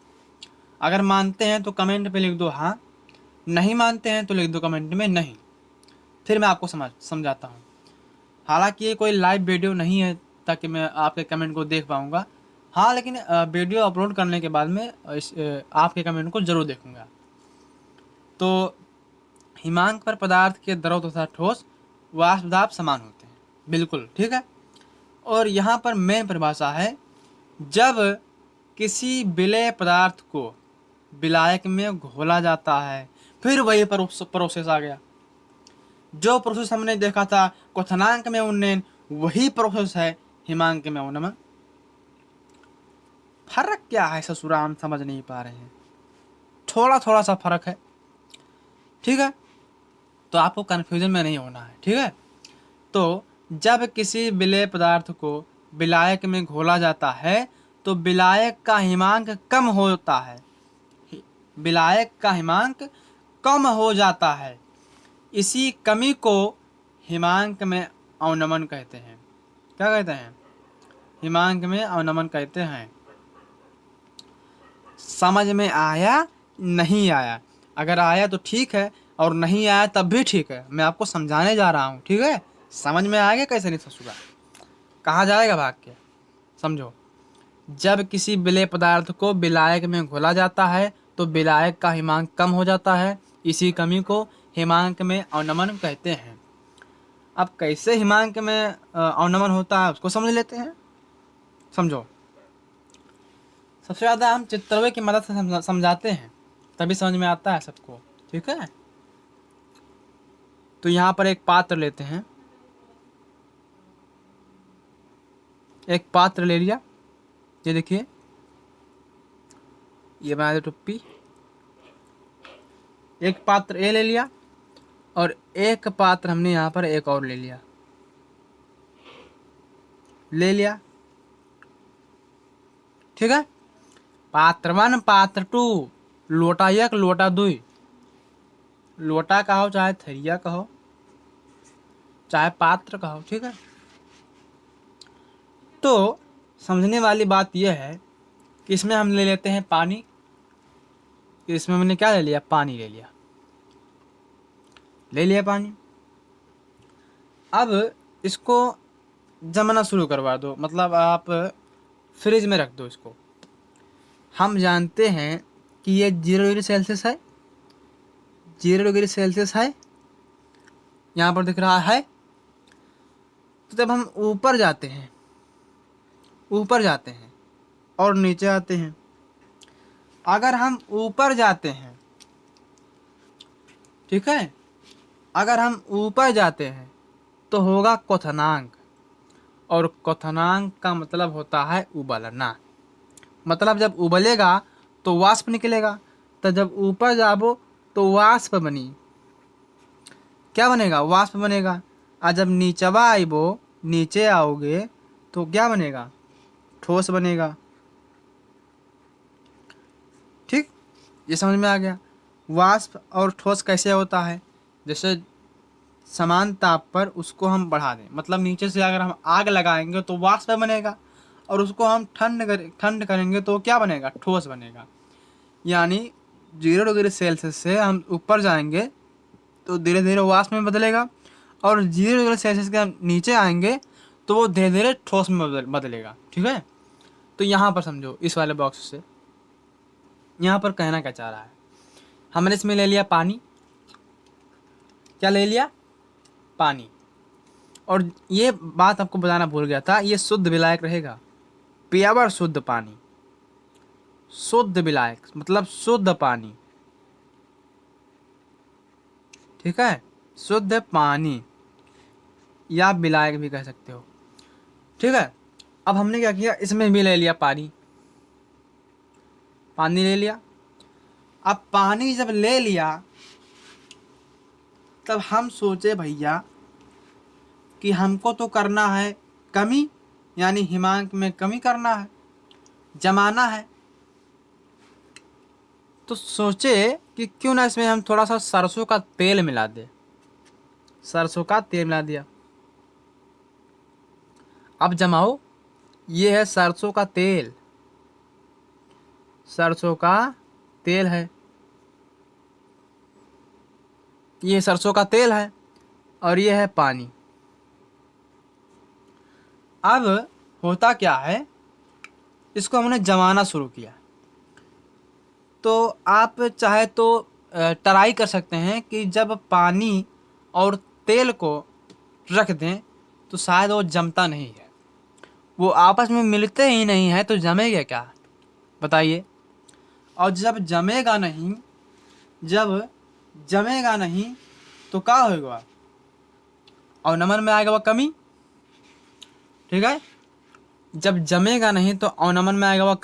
अगर मानते हैं तो कमेंट पे लिख दो हाँ, नहीं मानते हैं तो लिख दो कमेंट में नहीं। फिर मैं आपको समझाता हूँ। हालांकि ये कोई लाइव वीडियो नहीं है ताकि मैं आपके कमेंट को देख पाऊँगा, हाँ, लेकिन वीडियो अपलोड करने के बाद में आपके कमेंट को ज़रूर देखूँगा। तो हिमांक पर पदार्थ के द्रव तथा ठोस वाष्पदाब समान होते हैं, बिल्कुल ठीक है। और यहाँ पर मेन परिभाषा है, जब किसी विलेय पदार्थ को विलायक में घोला जाता है। फिर वही प्रोसेस आ गया, जो प्रोसेस हमने देखा था क्वथनांक में उन्नयन, वही प्रोसेस है हिमांक में अवनमन। फर्क क्या है ससुरा, हम समझ नहीं पा रहे हैं। थोड़ा थोड़ा सा फर्क है, ठीक है, तो आपको कन्फ्यूजन में नहीं होना है। ठीक है, तो जब किसी विलेय पदार्थ को विलायक में घोला जाता है तो विलायक का हिमांक कम होता है, विलायक का हिमांक कम हो जाता है। इसी कमी को हिमांक में अवनमन कहते हैं। क्या कहते हैं? हिमांक में अवनमन कहते हैं। समझ में आया नहीं आया? अगर आया तो ठीक है, और नहीं आया तब भी ठीक है, मैं आपको समझाने जा रहा हूँ। ठीक है, समझ में आ गया कैसे नहीं ससुरा, कहाँ जाएगा भाग के। समझो, जब किसी विलेय पदार्थ को विलायक में घोला जाता है तो विलायक का हिमांक कम हो जाता है। इसी कमी को हिमांक में अवनमन कहते हैं। अब कैसे हिमांक में अवनमन होता है उसको समझ लेते हैं। समझो, सबसे ज़्यादा हम चित्रवे की मदद से समझाते हैं, तभी समझ में आता है सबको। ठीक है, तो यहाँ पर एक पात्र लेते हैं, एक पात्र ले लिया, ये देखिए, ये बना दे टुप्पी। एक पात्र ए ले लिया और एक पात्र हमने यहाँ पर एक और ले लिया, ठीक है। पात्र 1 पात्र 2, लोटा 1 लोटा 2, लोटा कहो चाहे थरिया कहो चाहे पात्र कहो, ठीक है। तो समझने वाली बात यह है कि इसमें हम ले लेते हैं पानी, इसमें हमने क्या ले लिया, पानी ले लिया पानी। अब इसको जमना शुरू करवा दो, मतलब आप फ्रिज में रख दो इसको। हम जानते हैं कि ये 0 डिग्री सेल्सियस है, 0 डिग्री सेल्सियस है, यहाँ पर दिख रहा है। तो जब हम ऊपर जाते हैं और नीचे आते हैं, अगर हम ऊपर जाते हैं, ठीक है, अगर हम ऊपर जाते हैं तो होगा क्वथनांक, और क्वथनांक का मतलब होता है उबलना। मतलब जब उबलेगा तो वाष्प निकलेगा, तो जब ऊपर जाबो तो वाष्प बनी, क्या बनेगा, वाष्प बनेगा। और जब नीचवा आइबो, नीचे आओगे तो क्या बनेगा, ठोस बनेगा। ठीक, ये समझ में आ गया। वाष्प और ठोस कैसे होता है, जैसे समान ताप पर उसको हम बढ़ा दें, मतलब नीचे से अगर हम आग लगाएंगे तो वाष्प बनेगा, और उसको हम ठंड करेंगे तो क्या बनेगा, ठोस बनेगा। यानी 0 डिग्री सेल्सियस से हम ऊपर जाएंगे तो धीरे धीरे वाष्प में बदलेगा, और 0 डिग्री सेल्सियस के हम नीचे आएंगे तो वो धीरे धीरे ठोस में बदलेगा, ठीक है। तो यहाँ पर समझो, इस वाले बॉक्स से यहाँ पर कहना क्या चाह रहा है, हमने इसमें ले लिया पानी, क्या ले लिया, पानी। और ये बात आपको बताना भूल गया था, ये शुद्ध विलायक रहेगा, प्योर शुद्ध पानी, शुद्ध विलायक मतलब शुद्ध पानी, ठीक है, शुद्ध पानी या विलायक भी कह सकते हो, ठीक है। अब हमने क्या किया, इसमें भी ले लिया पानी ले लिया। अब पानी जब ले लिया तब हम सोचे भैया कि हमको तो करना है कमी, यानी हिमांक में कमी करना है, जमाना है। तो सोचे कि क्यों ना इसमें हम थोड़ा सा सरसों का तेल मिला दे, सरसों का तेल मिला दिया। अब जमाओ, ये है सरसों का तेल, सरसों का तेल है, ये सरसों का तेल है, और ये है पानी। अब होता क्या है, इसको हमने जमाना शुरू किया। तो आप चाहे तो ट्राई कर सकते हैं कि जब पानी और तेल को रख दें तो शायद वो जमता नहीं है, वो आपस में मिलते ही नहीं है, तो जमेगा क्या, बताइए। और जब जमेगा नहीं तो क्या होगा, और नमन में आएगा वह कमी, ठीक है। जब जमेगा नहीं तो अवनमन में आएगा वह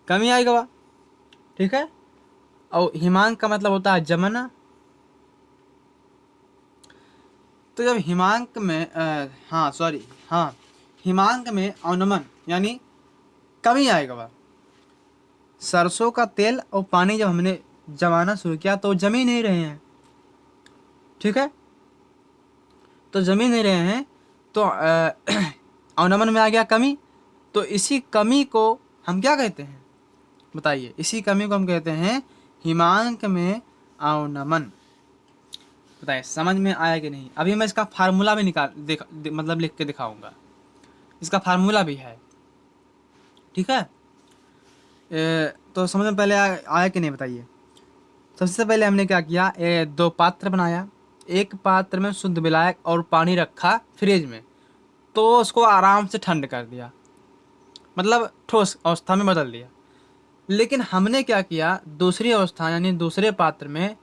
कमी आएगा वह, ठीक है। और हिमांक का मतलब होता है जमना। तो जब हिमांक में हिमांक में अवनमन यानी कमी आएगा वह, सरसों का तेल और पानी जब हमने जमाना शुरू किया तो जम ही नहीं रहे हैं, ठीक है। तो जम ही नहीं रहे हैं तो अवनमन में आ गया कमी। तो इसी कमी को हम क्या कहते हैं, बताइए। इसी कमी को हम कहते हैं हिमांक में अवनमन। बताइए समझ में आया कि नहीं। अभी मैं इसका फार्मूला भी मतलब लिख के दिखाऊंगा, इसका फार्मूला भी है, ठीक है। तो समझ में पहले आया कि नहीं, बताइए। सबसे पहले हमने क्या किया, 2 पात्र बनाया, एक पात्र में शुद्ध विलायक और पानी रखा फ्रिज में, तो उसको आराम से ठंड कर दिया, मतलब ठोस अवस्था में बदल दिया। लेकिन हमने क्या किया, दूसरी अवस्था यानी दूसरे पात्र में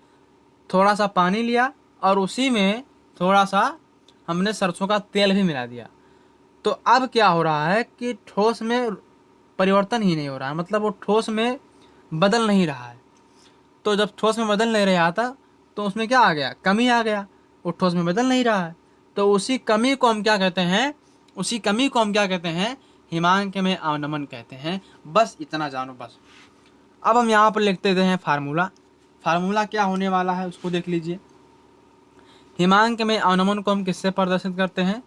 थोड़ा सा पानी लिया और उसी में थोड़ा सा हमने सरसों का तेल भी मिला दिया। तो अब क्या हो रहा है कि ठोस में परिवर्तन ही नहीं हो रहा है, मतलब वो ठोस में बदल नहीं रहा है। तो जब ठोस में बदल नहीं रहा था तो उसमें क्या आ गया, कमी आ गया, वो ठोस में बदल नहीं रहा है। तो उसी कमी को हम क्या कहते हैं, हिमांक में अवनमन कहते हैं। बस इतना जानो बस। अब हम यहाँ पर लिख देते हैं फार्मूला। फार्मूला क्या होने वाला है उसको देख लीजिए। हिमांक में अवनमन को हम किससे प्रदर्शित करते हैं?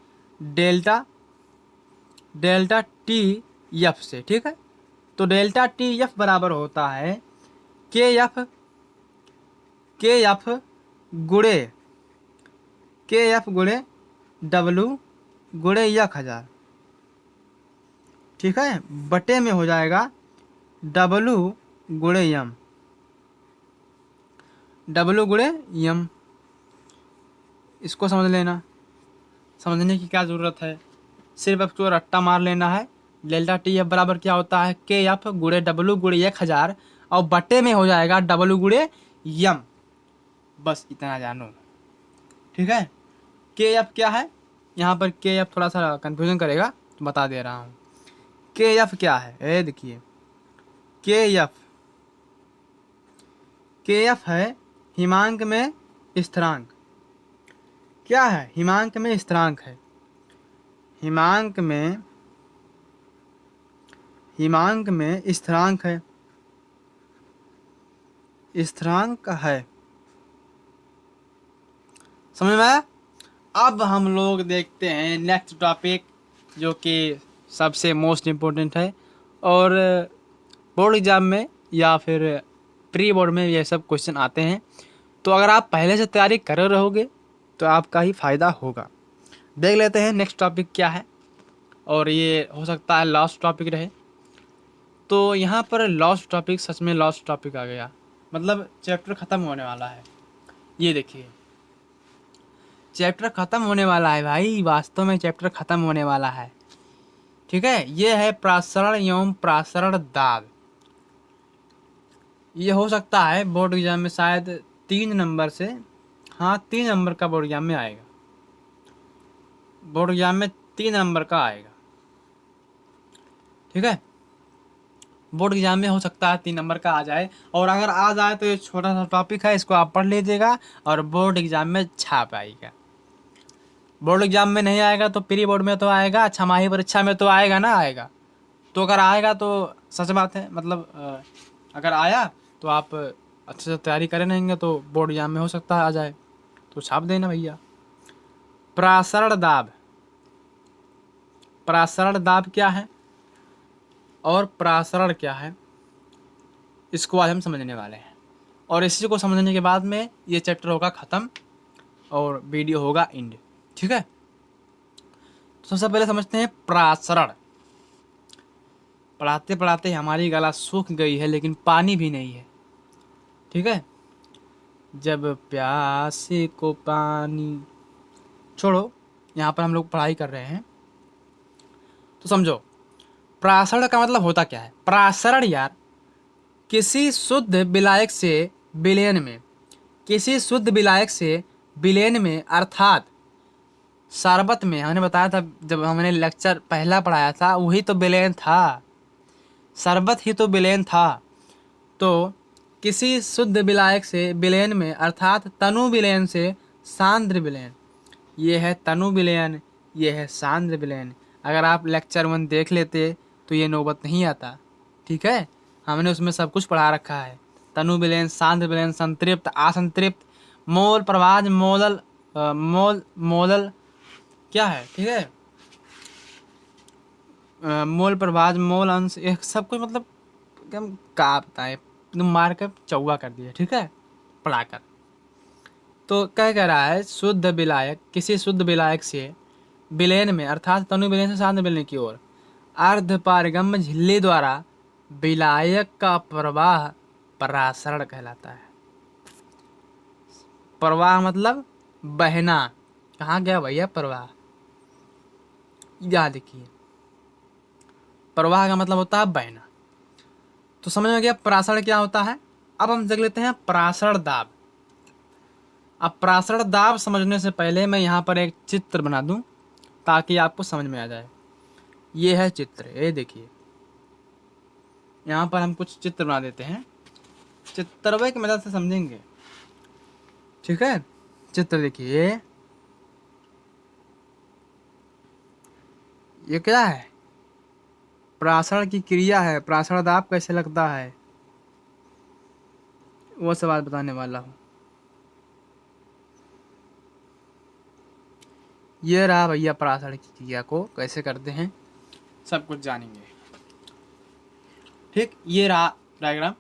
डेल्टा टी एफ से। ठीक है, तो डेल्टा टी एफ बराबर होता है के एफ गुणे डब्लू गुणे 1000। ठीक है, बटे में हो जाएगा डब्लू गुणे यम। इसको समझ लेना, समझने की क्या ज़रूरत है, सिर्फ आपको रट्टा मार लेना है। डेल्टा टी एफ बराबर क्या होता है? के एफ गुणे डब्लू गुणे 1000 और बटे में हो जाएगा डब्लू गुणे यम। बस इतना जानो। ठीक है, के एफ क्या है? यहाँ पर के एफ थोड़ा सा कंफ्यूजन करेगा तो बता दे रहा हूँ। के एफ क्या है? ये देखिए, के एफ है हिमांक में स्थिरांक। क्या है? हिमांक में स्थिरांक है। हिमांक में स्थिरांक है। समझ में आया? अब हम लोग देखते हैं नेक्स्ट टॉपिक, जो कि सबसे मोस्ट इम्पोर्टेंट है और बोर्ड एग्जाम में या फिर प्री बोर्ड में ये सब क्वेश्चन आते हैं। तो अगर आप पहले से तैयारी कर रहोगे तो आपका ही फ़ायदा होगा। देख लेते हैं नेक्स्ट टॉपिक क्या है, और ये हो सकता है लास्ट टॉपिक रहे। तो यहाँ पर लास्ट टॉपिक, सच में लास्ट टॉपिक आ गया, मतलब चैप्टर ख़त्म होने वाला है। ये देखिए, चैप्टर ख़त्म होने वाला है भाई, वास्तव में चैप्टर ख़त्म होने वाला है। ठीक है, ये है प्रासरण एवं प्रासरण दाब। ये हो सकता है बोर्ड एग्जाम में शायद 3 नंबर से, हाँ 3 नंबर का बोर्ड एग्जाम में आएगा। बोर्ड एग्जाम में 3 नंबर का आएगा। ठीक है, बोर्ड एग्जाम में हो सकता है 3 नंबर का आ जाए, और अगर आ जाए तो ये छोटा सा टॉपिक है, इसको आप पढ़ लीजिएगा और बोर्ड एग्जाम में छाप आएगा। बोर्ड एग्जाम में नहीं आएगा तो प्री बोर्ड में तो आएगा, छमाही परीक्षा में तो आएगा ना आएगा। तो अगर आएगा तो सच बात है, मतलब अगर आया तो आप अच्छे से तैयारी करें रहेंगे तो बोर्ड एग्जाम में हो सकता है आ जाए, तो छाप देना भैया। प्रासरण दाब क्या है और प्रासरण क्या है, इसको आज हम समझने वाले हैं। और इसी को समझने के बाद में ये चैप्टर होगा ख़त्म और वीडियो होगा एंड। ठीक है, तो सबसे पहले समझते हैं प्रासरण। पढ़ाते पढ़ाते हमारी गला सूख गई है, लेकिन पानी भी नहीं है। ठीक है, जब प्यासे को पानी, छोड़ो, यहाँ पर हम लोग पढ़ाई कर रहे हैं तो समझो। प्रासरण का मतलब होता क्या है? प्रासरण यार, किसी शुद्ध विलायक से विलयन में अर्थात शरबत में, हमने बताया था जब हमने लेक्चर पहला पढ़ाया था, वही तो विलयन था, शरबत ही तो विलयन था। तो किसी शुद्ध विलायक से विलयन में अर्थात तनु विलयन से सांद्र विलयन, ये है तनु विलयन, ये है सांद्र विलयन। अगर आप लेक्चर 1 देख लेते तो ये नौबत नहीं आता। ठीक है, हमने उसमें सब कुछ पढ़ा रखा है। तनु विलयन, सांद्र विलयन, संतृप्त, असंतृप्त, मोल प्रवाह, मोलल क्या है? ठीक है, मोल प्रभाज, मोल अंश, ये सब कुछ मतलब हम क्या बताएं, मार कर चौवा कर दिया। ठीक है, पढ़ाकर। तो कह रहा है शुद्ध विलायक, किसी शुद्ध विलायक से विलयन में अर्थात तनु विलयन से सांद्र विलयन की ओर अर्धपारगम्य झिल्ली द्वारा विलायक का प्रवाह प्रासरण कहलाता है। प्रवाह मतलब बहना। कहाँ गया भैया प्रवाह? याद देखिए, प्रवाह का मतलब होता है बहना। तो समझ में गया प्रासरण क्या होता है। अब हम देख लेते हैं प्रासरण दाब। अब प्रासरण दाब समझने से पहले मैं यहाँ पर एक चित्र बना दूं ताकि आपको समझ में आ जाए। ये है चित्र, ये देखिए, यहाँ पर हम कुछ चित्र बना देते हैं, चित्रवे की मदद से समझेंगे। ठीक है, चित्र देखिए, ये क्या है? प्रासरण की क्रिया है, प्रासरण दाब कैसे लगता है, वो सब आज बताने वाला हूँ। ये रहा भैया प्रासरण की क्रिया को कैसे करते हैं, सब कुछ जानेंगे। ठीक, ये रहा डायग्राम।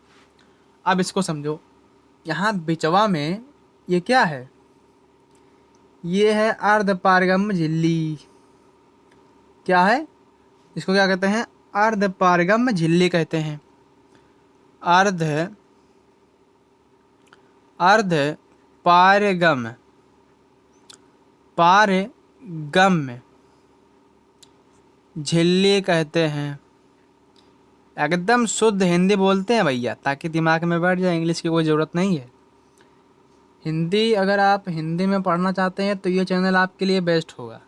अब इसको समझो, यहाँ बिचवा में ये क्या है, ये है अर्धपारगम झिल्ली। क्या है, इसको क्या कहते हैं, अर्धपारगम झिल्ली कहते हैं। अर्ध अर्ध पारगम पारगम झिल्ली कहते हैं। एकदम शुद्ध हिंदी बोलते हैं भैया, ताकि दिमाग में बैठ जाए, इंग्लिश की कोई ज़रूरत नहीं है। हिंदी अगर आप हिंदी में पढ़ना चाहते हैं तो ये चैनल आपके लिए बेस्ट होगा।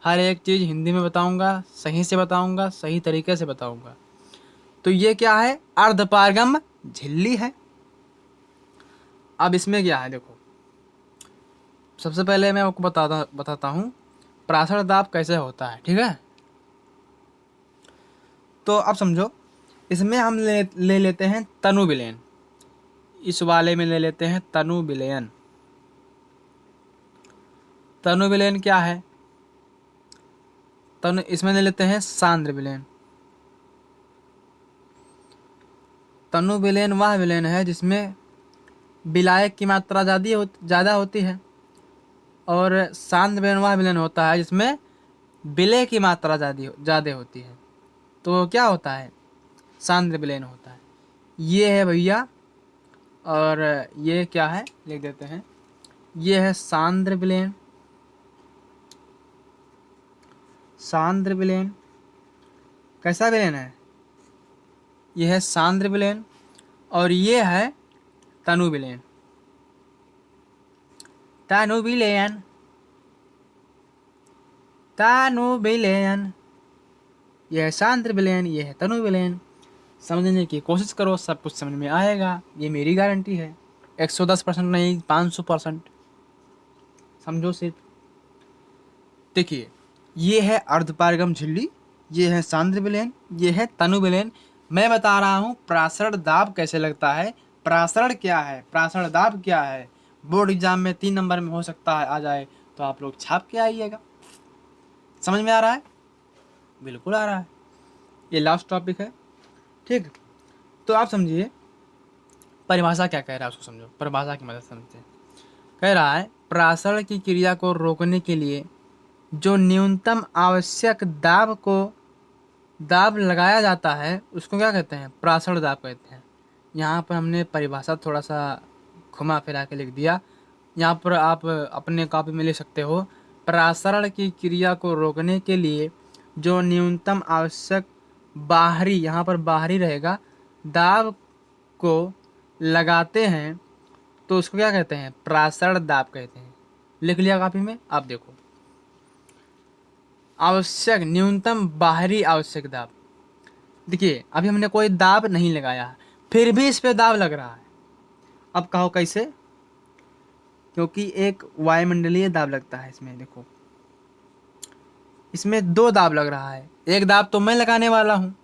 हर एक चीज़ हिंदी में बताऊंगा, सही से बताऊंगा, सही तरीके से बताऊंगा। तो ये क्या है, अर्धपारगम झिल्ली है। अब इसमें क्या है देखो, सबसे पहले मैं आपको बताता हूँ प्रासरण दाब कैसे होता है, ठीक है। तो अब समझो, इसमें हम ले लेते हैं तनु विलयन। इस वाले में ले लेते हैं तनु विलयन। तनु विलयन क्या है, तनु इसमें ले लेते हैं सांद्र विलयन। तनु विलयन वह विलयन है जिसमें विलायक की मात्रा ज़्यादा होती है, और सांद्र विलयन वह विलयन होता है जिसमें विलय की मात्रा ज़्यादा होती है। तो क्या होता है, सांद्र विलयन होता है। ये है भैया, और ये क्या है लिख देते हैं, ये है सांद्र विलयन। सांद्र विलयन कैसा विलयन है, ये है सांद्र विलयन, और ये है तनु विलयन। तनु विलयन, तनु विलयन, यह है सांद्र विलयन, यह है तनु विलयन। समझने की कोशिश करो, सब कुछ समझ में आएगा, ये मेरी गारंटी है। 110% नहीं, 500% समझो सिर्फ। देखिए, ये है अर्धपारगम झिल्ली, ये है सांद्र विलयन, ये है तनु विलयन। मैं बता रहा हूँ प्रासरण दाब कैसे लगता है, प्रासरण क्या है, प्रासरण दाब क्या है। बोर्ड एग्जाम में 3 नंबर में हो सकता है आ जाए, तो आप लोग छाप के आइएगा। समझ में आ रहा है, बिल्कुल आ रहा है। ये लास्ट टॉपिक है, ठीक। तो आप समझिए परिभाषा क्या कह रहा है, उसको समझो, परिभाषा की मदद समझते हैं। कह रहा है प्रासरण की क्रिया को रोकने के लिए जो न्यूनतम आवश्यक दाब लगाया जाता है उसको क्या कहते हैं, प्रासरण दाब कहते हैं। यहाँ पर हमने परिभाषा थोड़ा सा घुमा फिरा के लिख दिया। यहाँ पर आप अपने कॉपी में लिख सकते हो, प्रासरण की क्रिया को रोकने के लिए जो न्यूनतम आवश्यक बाहरी, यहाँ पर बाहरी रहेगा, दाब को लगाते हैं तो उसको क्या कहते हैं, प्रासरण दाब कहते हैं। लिख लिया कॉपी में, आप देखो, आवश्यक न्यूनतम बाहरी आवश्यक दाब। देखिए अभी हमने कोई दाब नहीं लगाया, फिर भी इस पे दाब लग रहा है। अब कहो कैसे, क्योंकि एक वायुमंडलीय दाब लगता है इसमें। देखो इसमें 2 दाब लग रहा है, एक दाब तो मैं लगाने वाला हूँ,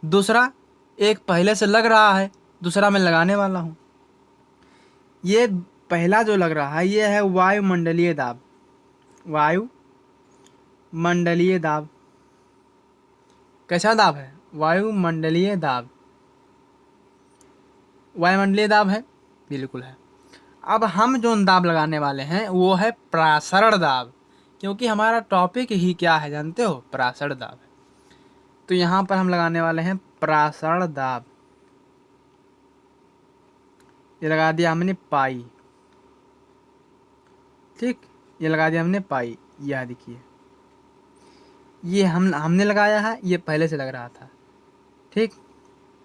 दूसरा एक पहले से लग रहा है, दूसरा मैं लगाने वाला हूँ। ये पहला जो लग रहा है ये है वायुमंडलीय दाब। वायुमंडलीय दाब कैसा दाब है, वायुमंडलीय दाब, वायुमंडलीय दाब है, बिल्कुल है। अब हम जो दाब लगाने वाले हैं वो है प्रासरण दाब, क्योंकि हमारा टॉपिक ही क्या है जानते हो, प्रासरण दाब है। तो यहाँ पर हम लगाने वाले हैं प्रासरण दाब। ये लगा दिया हमने पाई, ठीक, ये लगा दिया हमने पाई। यह देखिए, ये हमने लगाया है, ये पहले से लग रहा था, ठीक।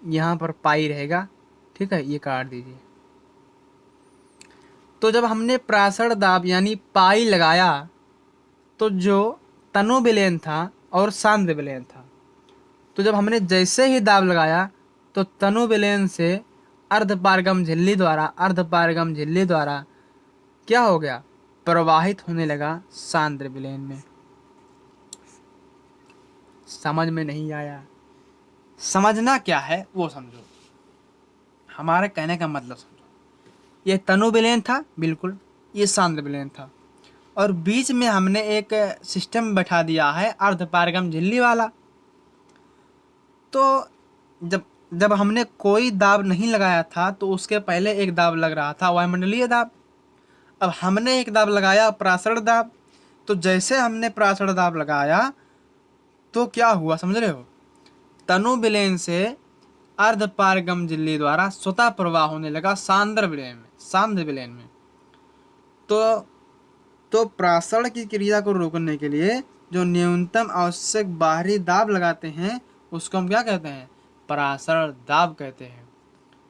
यहाँ पर पाई रहेगा, ठीक है, ये काट दीजिए। तो जब हमने प्रासरण दाब यानी पाई लगाया तो जो तनु विलयन था और सांद्र विलयन था, तो जब हमने जैसे ही दाब लगाया तो तनु विलयन से अर्धपारगम झिल्ली द्वारा क्या हो गया, प्रवाहित होने लगा सांद्र विलयन में। समझ में नहीं आया समझना क्या है वो समझो, हमारे कहने का मतलब समझो। ये तनु विलेन था, बिल्कुल, ये सांद्र विलेन था, और बीच में हमने एक सिस्टम बैठा दिया है अर्धपारगम झिल्ली वाला। तो जब जब हमने कोई दाब नहीं लगाया था तो उसके पहले एक दाब लग रहा था वायुमंडलीय दाब। अब हमने एक दाब लगाया प्रासरण दाब। तो जैसे हमने प्रासरण दाब लगाया तो क्या हुआ समझ रहे हो, तनु विलेन से अर्धपारगम झिल्ली द्वारा स्वतः प्रवाह होने लगा सांद्र विलेन में। तो प्रासरण की क्रिया को रोकने के लिए जो न्यूनतम आवश्यक बाहरी दाब लगाते हैं उसको हम क्या कहते हैं, प्रासरण दाब कहते हैं।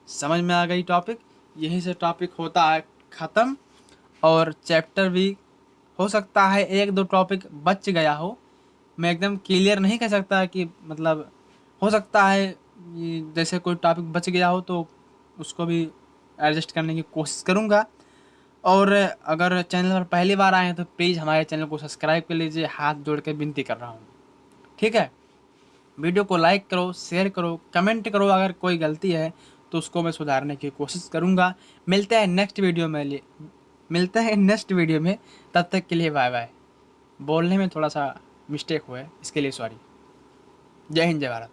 समझ में आ गई टॉपिक। यही से टॉपिक होता है ख़त्म। और चैप्टर भी हो सकता है एक दो टॉपिक बच गया हो, मैं एकदम क्लियर नहीं कह सकता कि मतलब, हो सकता है जैसे कोई टॉपिक बच गया हो तो उसको भी एडजस्ट करने की कोशिश करूँगा। और अगर चैनल पर पहली बार आए हैं तो प्लीज़ हमारे चैनल को सब्सक्राइब कर लीजिए, हाथ जोड़ के विनती कर रहा हूँ। ठीक है, वीडियो को लाइक करो, शेयर करो, कमेंट करो, अगर कोई गलती है तो उसको मैं सुधारने की कोशिश करूँगा। मिलते हैं नेक्स्ट वीडियो में। तब तक के लिए बाय बाय। बोलने में थोड़ा सा मिस्टेक हुआ है, इसके लिए सॉरी। जय हिंद, जय भारत।